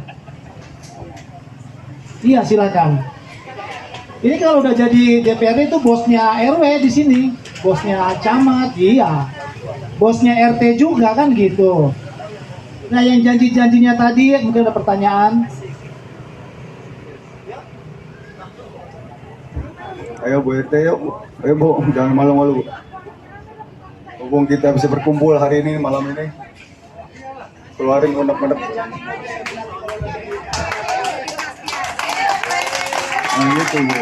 Iya, silakan. Ini kalau udah jadi DPRD itu bosnya RW di sini, bosnya camat, iya. Bosnya RT juga kan gitu. Nah, yang janji-janjinya tadi mungkin ada pertanyaan. Ayo Bu RT yuk. Ayo Bu, jangan malu-malu. Mumpung kita bisa berkumpul hari ini malam ini. Keluarin unek-unek. Nah gitu Bu.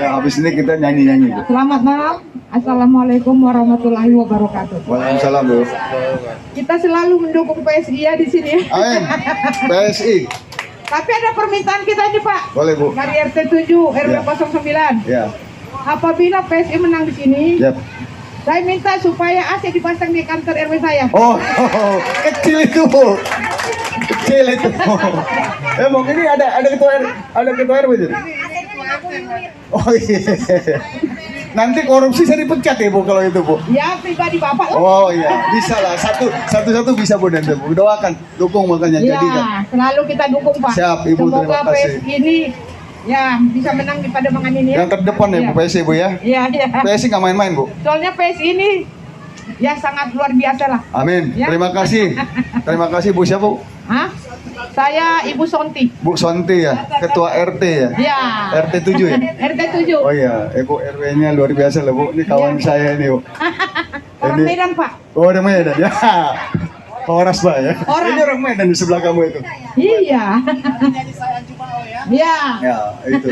Ya habis ini kita nyanyi-nyanyi Bu. Selamat malam. Assalamualaikum warahmatullahi wabarakatuh. Waalaikumsalam Bu. Kita selalu mendukung PSI ya di sini. Amin. PSI. Tapi ada permintaan kita nih Pak. Boleh Bu. Dari RT 7 RW Ya. 09. Ya. Apabila PSI menang di sini, Yap. saya minta supaya AC dipasang di kantor RW saya. Oh, kecil itu Bu. Kecil itu. Mungkin ini ada ketua RW itu. Oh iya. Nanti korupsi saya dipecat ya Bu kalau itu Bu. Ya pribadi Bapak. Oh iya, bisa lah. Satu bisa Bu nanti Bu. Doakan, dukung makanya Ya, jadikan. selalu kita dukung Pak. Siap, Ibu, Semoga terima kasih. PSI ini ya bisa menang di Pademangan ini ya. Yang terdepan ya Bu PSI Bu ya. Iya, iya. PSI nggak main-main Bu. Soalnya PSI ini ya sangat luar biasa lah. Amin. Ya. Terima kasih. Terima kasih Bu siapa Bu? Hah? Saya Ibu Sonti. Bu Sonti ya, ketua RT ya. Ya. RT 7 ya. RT 7. Oh iya, Ibu RW-nya luar biasa loh Bu. Ini kawan saya ini Bu. Orang Ini- Medan Pak. Oh orang Medan ya. Horas Pak ya. Orang. Ini orang Medan di sebelah kamu itu. Iya. Iya. Ya itu.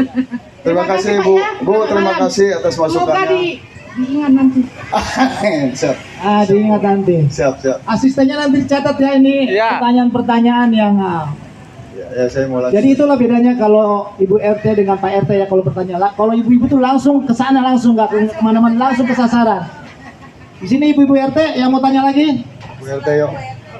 Terima kasih Pak, Bu. ya. Bu terima Malam. kasih atas Semoga masukannya. diingat nanti. Siap, Diingat nanti. siap. Asistennya nanti dicatat ya ini pertanyaan-pertanyaan yang. Ya saya mau lanjut. Jadi itulah bedanya kalau Ibu RT dengan Pak RT ya kalau bertanya. Kalau ibu-ibu tuh langsung ke sana langsung nggak kemana-mana langsung ke sasaran. Di sini ibu-ibu RT yang mau tanya lagi, Bu RT yuk.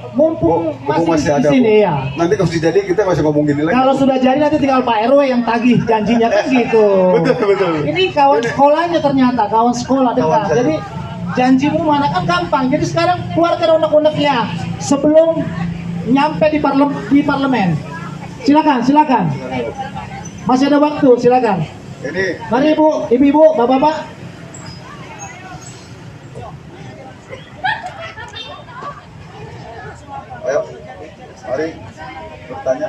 mumpung Bu masih, ada di sini Bu. ya. Nanti kalau sudah jadi kita masih ngomong gini lagi. Kalau sudah jadi nanti tinggal Pak RW yang tagih janjinya kan gitu. Betul. Ini kawan sekolahnya ternyata kawan sekolah Kawan dekat. saya. Jadi janjimu mana kan gampang. Jadi sekarang keluarkan unek-uneknya sebelum nyampe di parlemen. Silakan, silakan. Masih ada waktu, silakan. Ini Mari ibu-ibu, bapak-bapak. ayo, mari bertanya.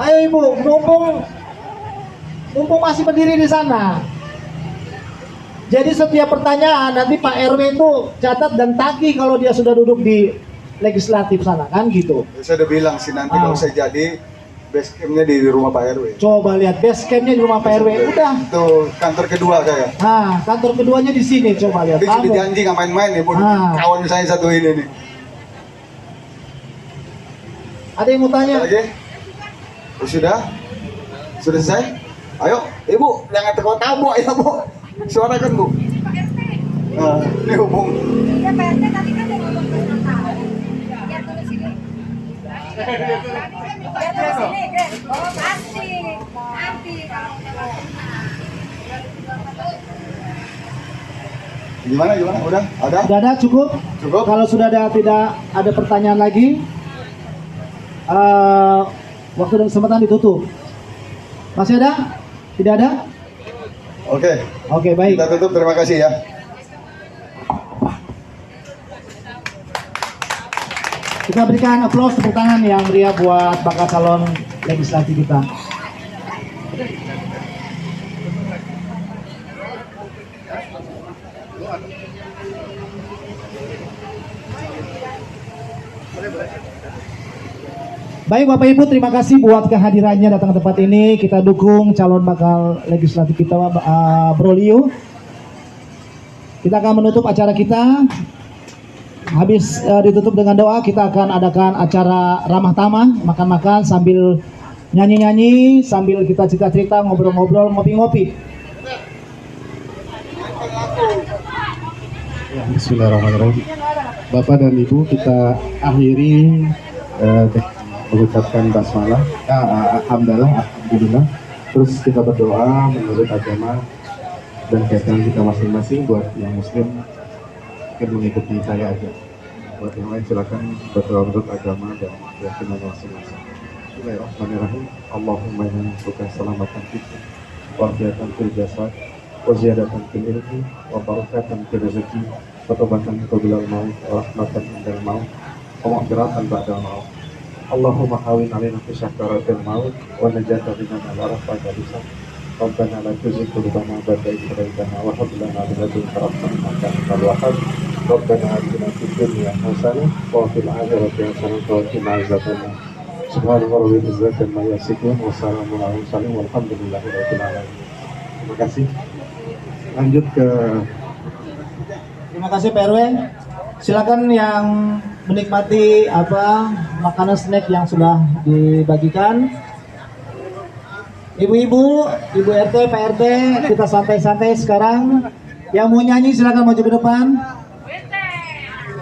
Ayo ibu, mumpung masih berdiri di sana. Jadi setiap pertanyaan nanti Pak RW itu catat dan tagih kalau dia sudah duduk di legislatif sana, kan gitu. Saya udah bilang sih nanti kalau saya jadi base campnya di rumah Pak RW. Coba lihat base campnya di rumah Pak RW. Udah. Itu kantor kedua saya. Nah, kantor keduanya di sini. Coba lihat. Tapi sudah janji nggak main-main nih, Bu. Kawan saya satu ini nih. Ada yang mau tanya? Ada lagi? Ya, sudah? Sudah selesai? Ayo, Ibu, jangan tekan tamu, ayo Bu. Suarakan Bu. Ini hubung. Iya Pak RT tadi kan dia ngomong ke tahu. Lihat dulu sini. Lihat dulu sini, Gres. Oh pasti. Nanti kalau Gimana? Udah? Ada? Sudah ada, cukup? Cukup? Kalau sudah ada, tidak ada pertanyaan lagi, waktu dan kesempatan ditutup. Masih ada? Tidak ada? Oke. Oke, baik. Kita tutup, terima kasih ya. Kita berikan aplaus tepuk tangan yang meriah buat bakal calon legislatif kita. Baik Bapak Ibu, terima kasih buat kehadirannya datang ke tempat ini. Kita dukung calon bakal legislatif kita, Bro Liu. Kita akan menutup acara kita. Habis ditutup dengan doa, kita akan adakan acara ramah tamah, makan-makan sambil nyanyi-nyanyi, sambil kita cerita-cerita, ngobrol-ngobrol, ngopi-ngopi. Ya, bismillahirrahmanirrahim. Bapak dan Ibu, kita akhiri mengucapkan basmalah, alhamdulillah. Terus kita berdoa menurut agama dan keyakinan kita masing-masing. Buat yang muslim mungkin mengikuti saya aja. Buat yang lain silakan berdoa menurut agama dan keyakinan masing-masing. Bismillahirrahmanirrahim. Allahumma inna nas'aluka salamatan kita, wa'afiyatan fil jasad, wa ziyadatan fil ilmi, wa barakatan fil rezeki, wa tobatan qablal maut, wa rahmatan indal maut, wa maghfiratan ba'dal maut. Allahumma hawin alaina fi syakaratil maut wa najata minan al-arafah kadisa. Rabbana la tuzigh qulubana ba'da idh hadaytana wa hab lana min ladunka rahmatan innaka antal wahhab. Rabbana atina fid dunya hasanah wa fil akhirati hasanah wa qina azabannar. Subhana rabbika izzati amma yasifun wa salamun alal mursalin walhamdulillahi rabbil alamin. Terima kasih. Lanjut ke Terima kasih Pak RW. Silakan yang menikmati makanan snack yang sudah dibagikan. Ibu-ibu, Ibu RT, Pak RT, kita santai-santai sekarang. Yang mau nyanyi silakan maju ke depan.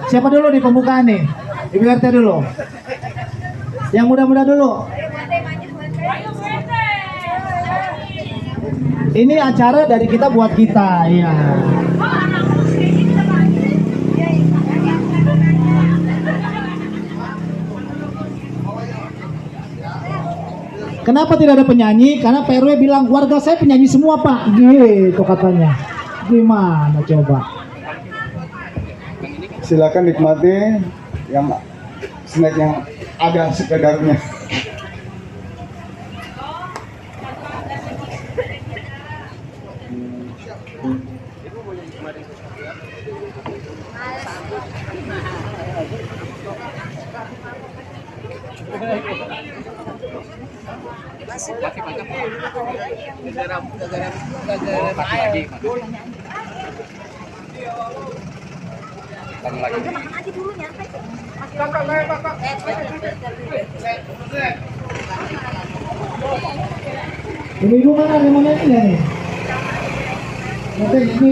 Siapa dulu di pembukaan nih? Ibu RT dulu. Yang muda-muda dulu. Ini acara dari kita buat kita, ya. Kenapa tidak ada penyanyi? Karena Pak RW bilang warga saya penyanyi semua Pak, gitu katanya. Gimana coba? Silakan nikmati yang snack yang ada sekedarnya. Ibu mana yang mau nyanyi nih? Nanti ini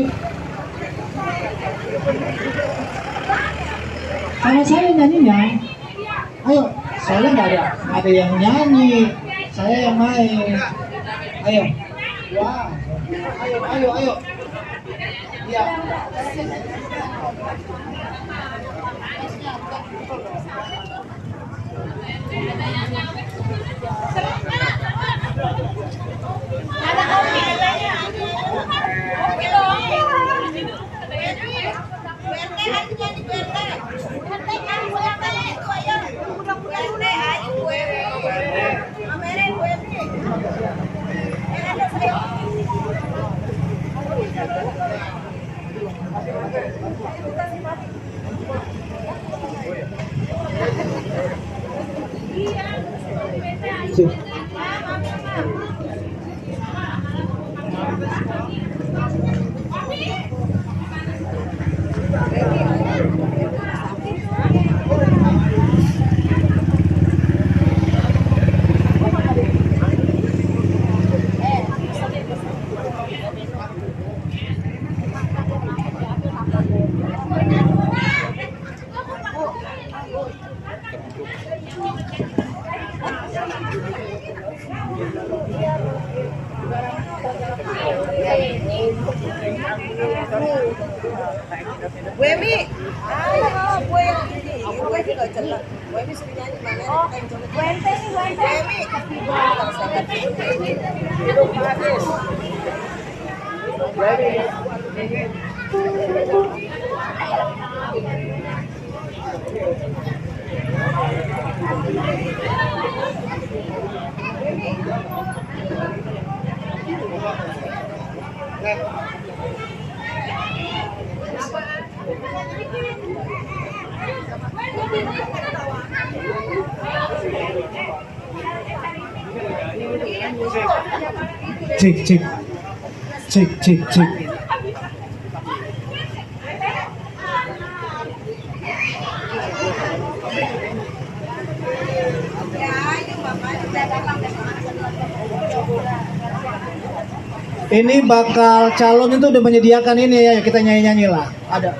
sama saya nyanyinya. Ayo, soalnya nggak ada yang nyanyi, saya yang main. Ayo, wah, ayo. Ya. Wemi, gue yang ini, gue juga jelek. Wemi sering nyanyi mana? Wente nih, Wemi. Cek. Ini bakal calon itu udah menyediakan ini ya, kita nyanyi-nyanyi lah. Ada.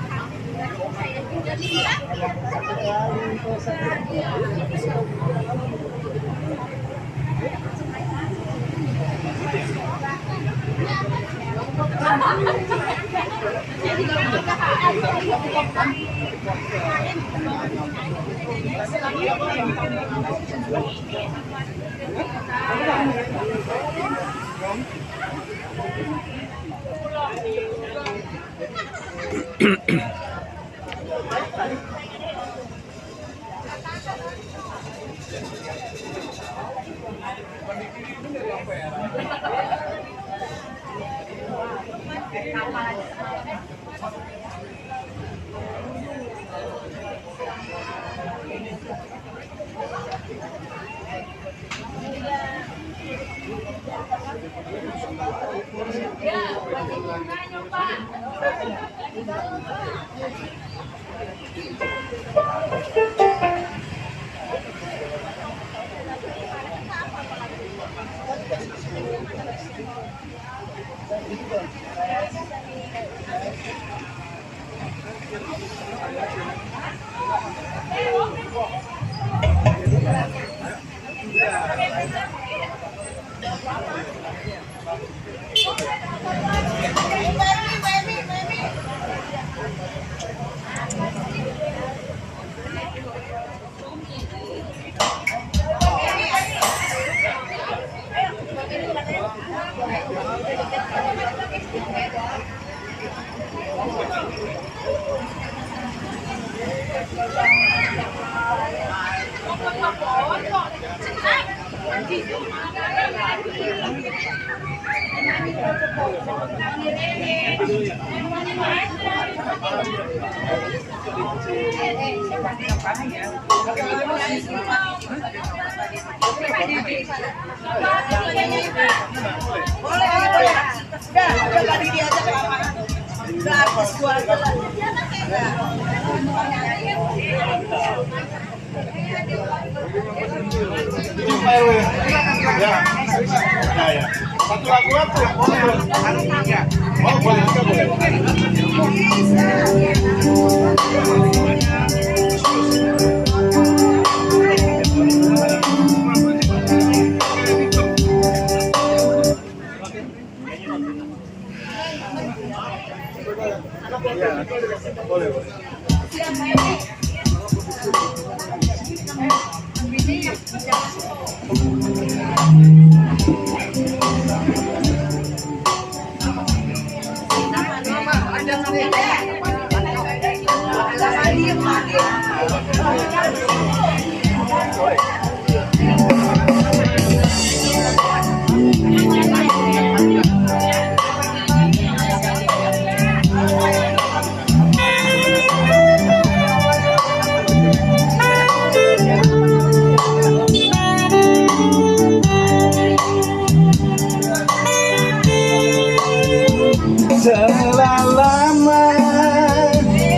Satu lagu apa? Oh, boleh juga boleh. Boleh, boleh.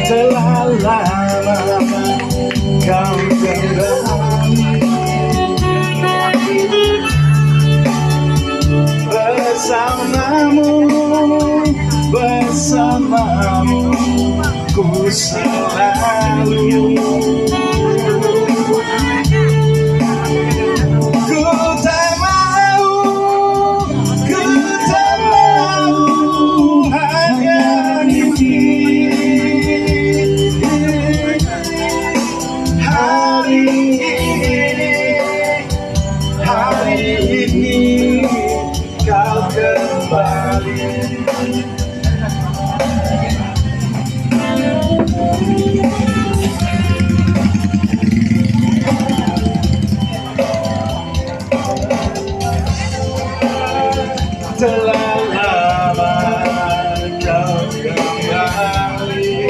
Telah lama kau kembali bersamamu ku selalu. Ku tak mau hanya mimpi. Hari ini kau kembali. Telah lama kau kembali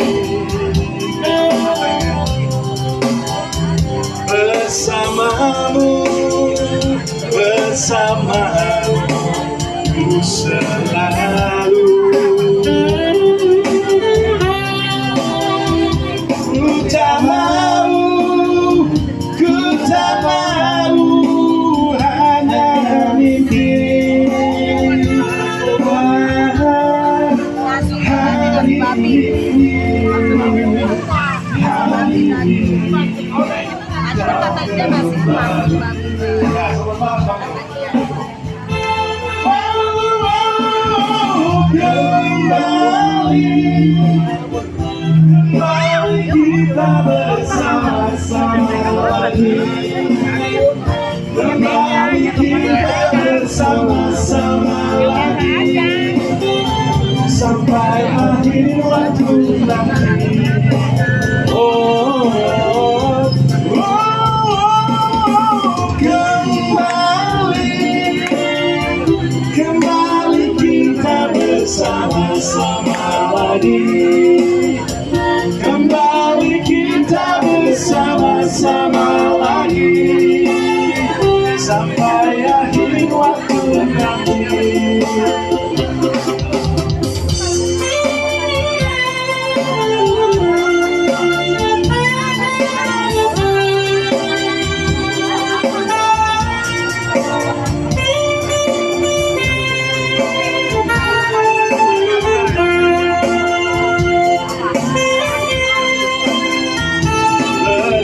bersamamu ku selalu. Ku tak mau hanya mimpi. Kembali kita bersama-sama lagi. Kembali kita bersama-sama lagi sampai akhir waktu nanti. Kembali kita bersama-sama lagi. Kembali kita bersama-sama lagi sampai akhir waktu nanti.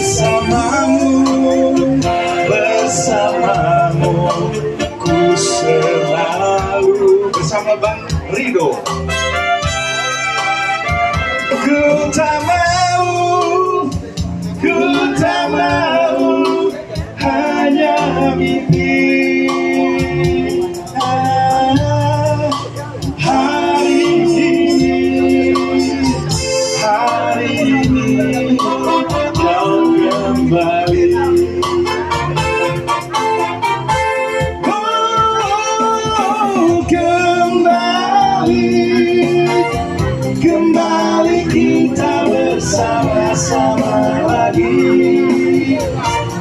Bersamamu ku selalu. Bersama Bang Rido. Ku tak mau hanya mimpi. Hari ini kau kembali. Kembali kita bersama-sama lagi.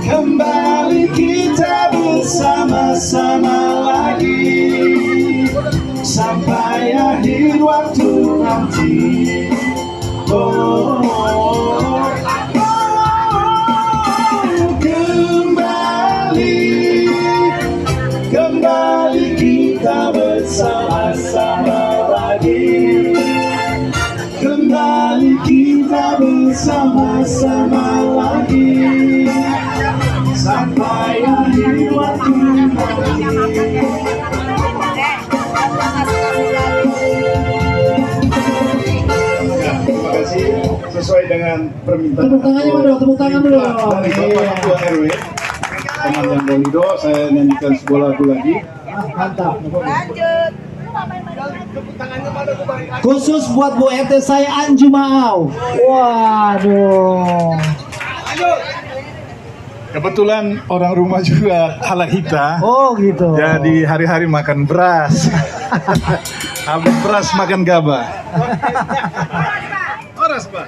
Kembali kita bersama-sama lagi sampai akhir waktu nanti. Kembali kita bersama-sama lagi. Kembali kita bersama-sama lagi sampai akhir waktu nanti. Terima kasih. Sesuai dengan permintaan. Tepuk tangannya dulu, tepuk tangan dulu. Dari Bapak Ketua RW. teman yang Dolido, saya nyanyikan sebuah lagu lagi. Mantap. Lanjut. Khusus buat Bu RT saya Anju Maau. Waduh. Kebetulan orang rumah juga halal kita. Oh gitu. Jadi hari-hari makan beras. Habis beras makan gabah. Beras, Pak.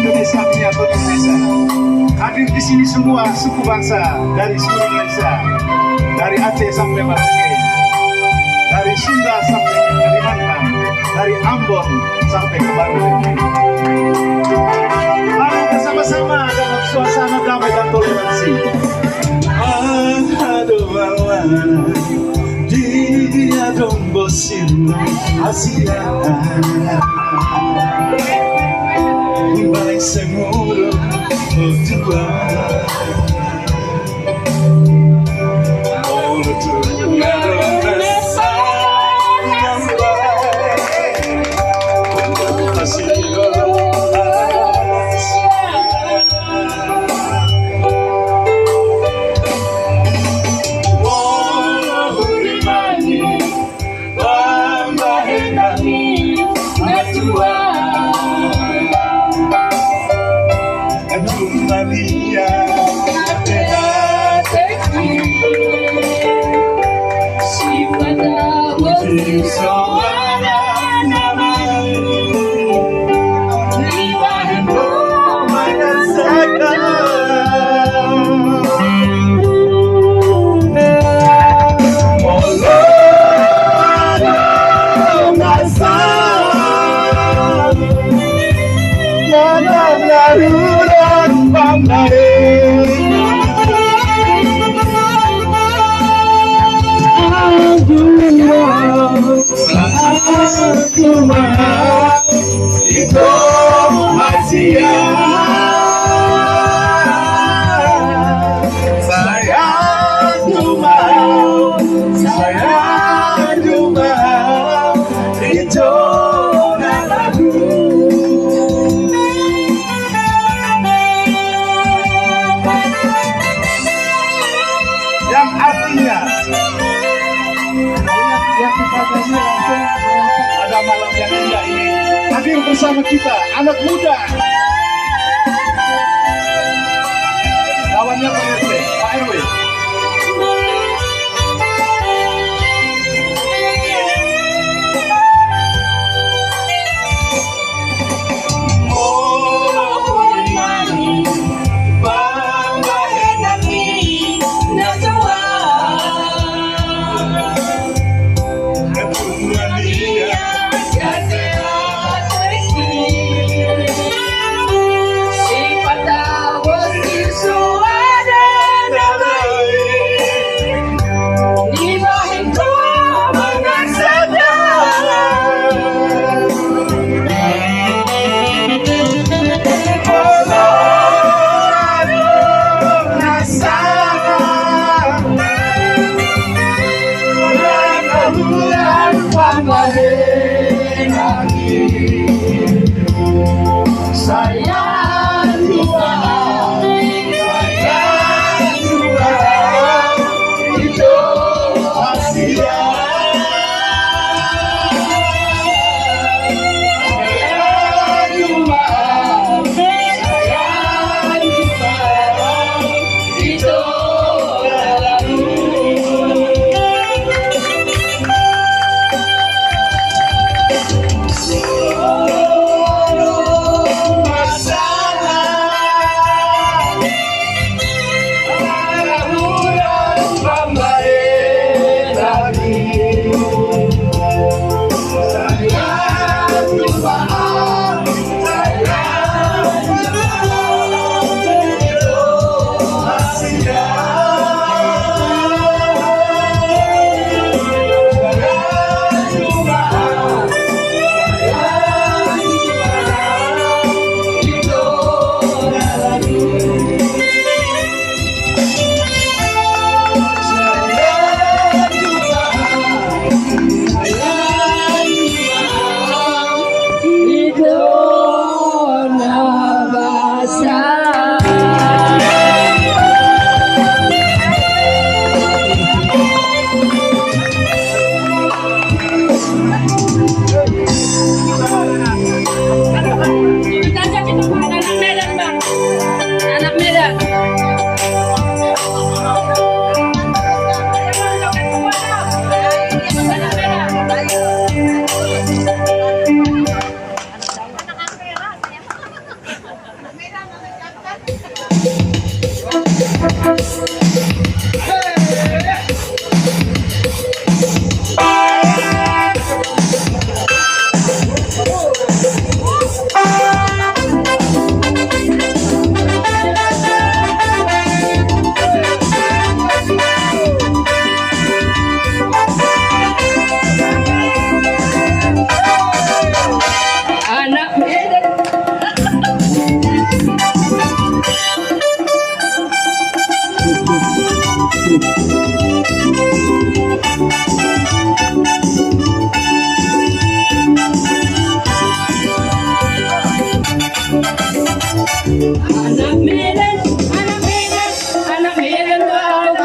Indonesia menyatu Indonesia. Hadir di sini semua suku bangsa dari seluruh Indonesia, dari Aceh sampai Merauke, dari Sunda sampai ke Kalimantan, dari Ambon sampai ke Bandung. Mari bersama-sama dalam suasana damai dan toleransi. Aduh dia dombosin Asia. Baik seguro berdua. Oh Tuhan Rasa yang baik untuk kasih bersama kita, anak muda. Lawannya Pak RT, Pak RW. Siapa tahu si suara Anak Medan, anak Medan, anak Medan, wow,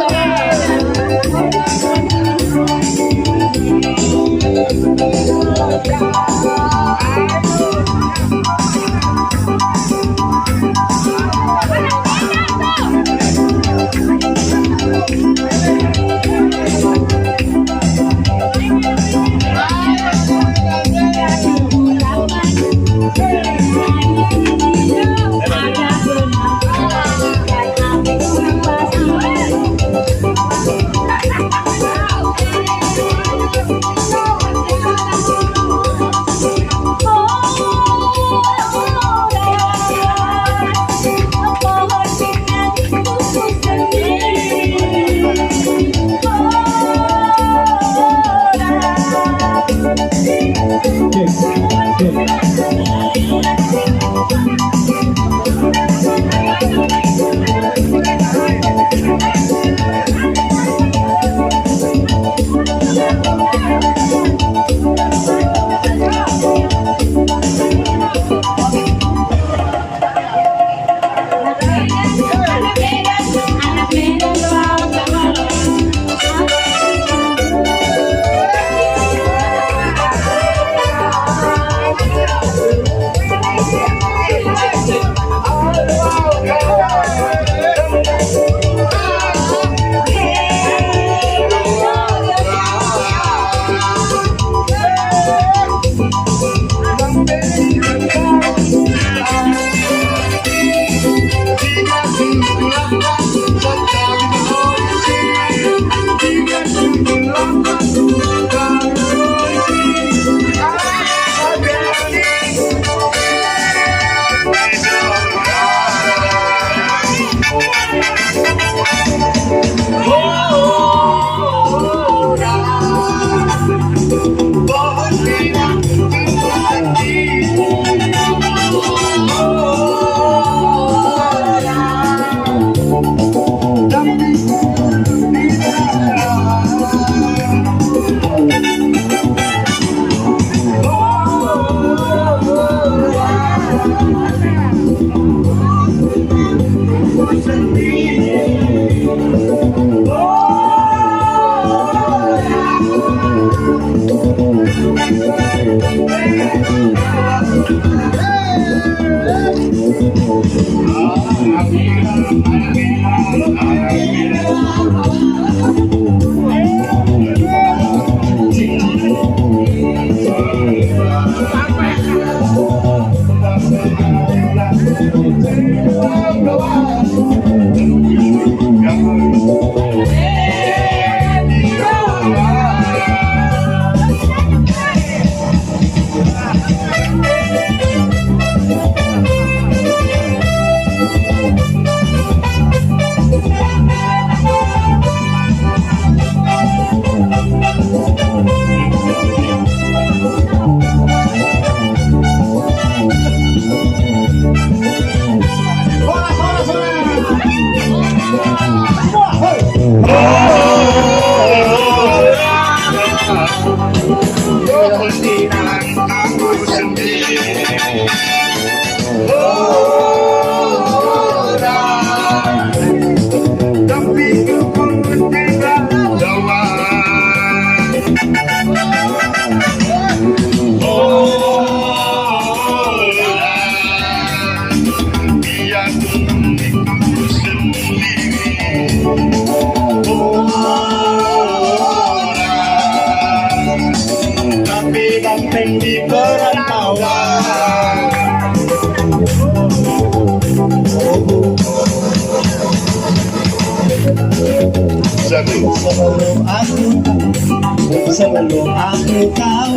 Sebelum aku tahu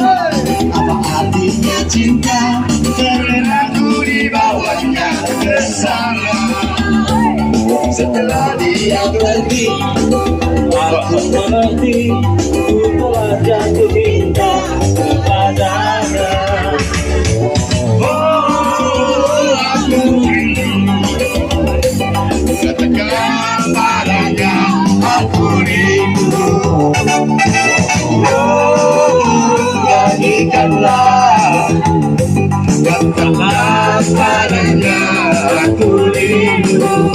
apa artinya cinta, karena aku dibawanya ke sana. Setelah dia pergi, aku mengerti, ku telah jatuh cinta kepadanya. Oh, aku rindu, katakan padanya. aku rindu. Nyanyikanlah, katakanlah padanya aku rindu.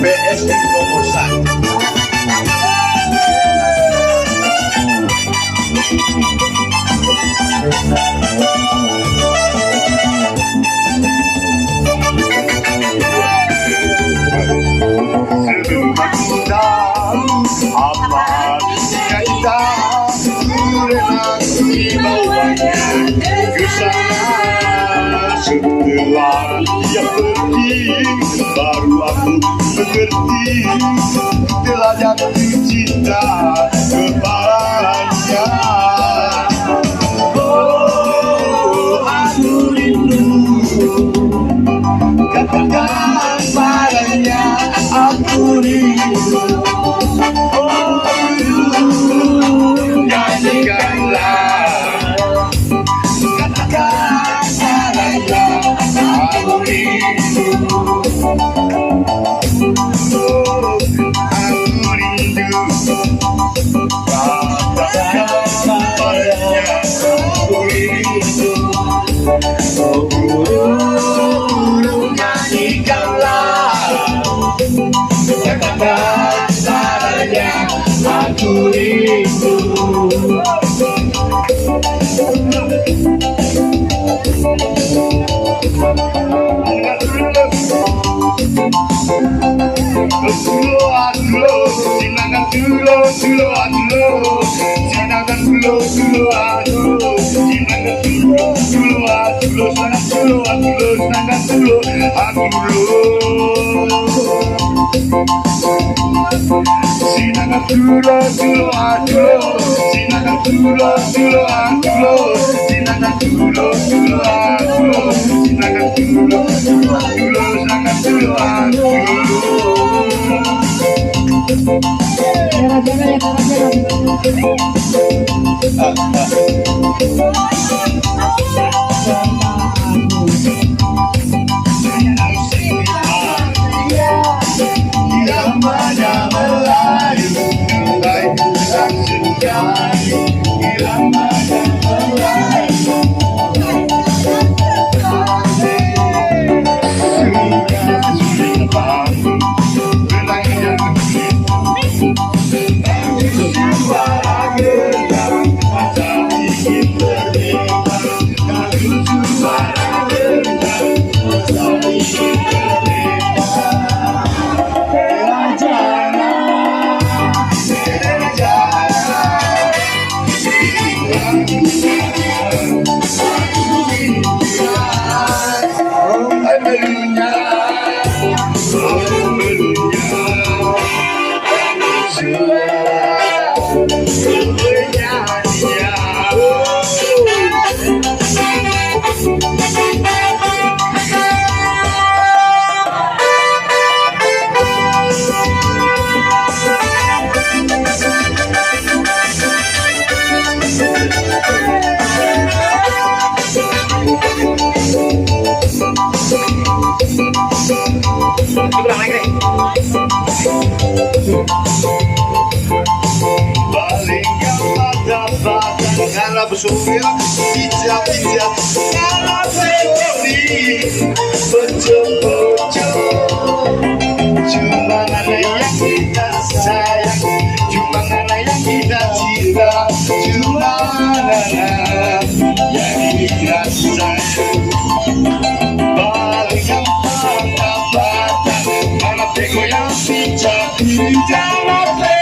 PSI nomor 1. Apa kita rela dibawanya ke sana. Setelah dia pergi, baru aku mengerti telah jatuh cinta kepadanya. Oh, aku rindu, katakan padanya aku rindu. Oh, nyanyikanlah, katakan padanya aku rindu. Oh, aku rindu, katakan padanya aku rindu. Oh, guru, nyanyikanlah, katakan padanya aku rindu. Irama Melayu, baik dan sejati. Irama Melayu, sudah bangun, benangnya suara getar, masa ingin berdeka. Kalau suara getar, masa ingin berdeka. Kalau bersumir, bijak-bijak, kalau teori, betul-betul. Cuma mana yang kita sayang, cuma mana yang kita cinta, cuma mana yang kita sayang. Balik yang patah-patah, mana teko yang bijak-bijak, mana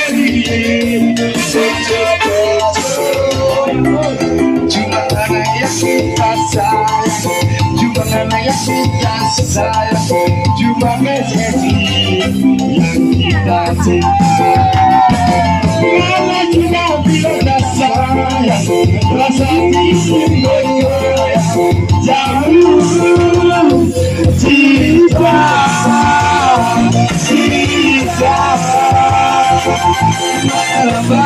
teori, betul-betul. Cuma anak yang kita sayang, cuma anak yang kita sayang, cuma rezeki yang kita cinta. Karena kita bila sayang, rasa ingin bergoyang, jauh cinta, cinta. Malam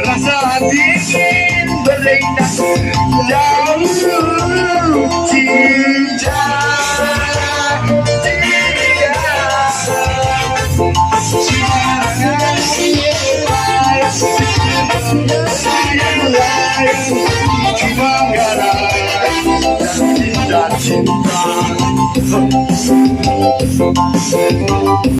Rasa dingin berlintas jauh cinta cinta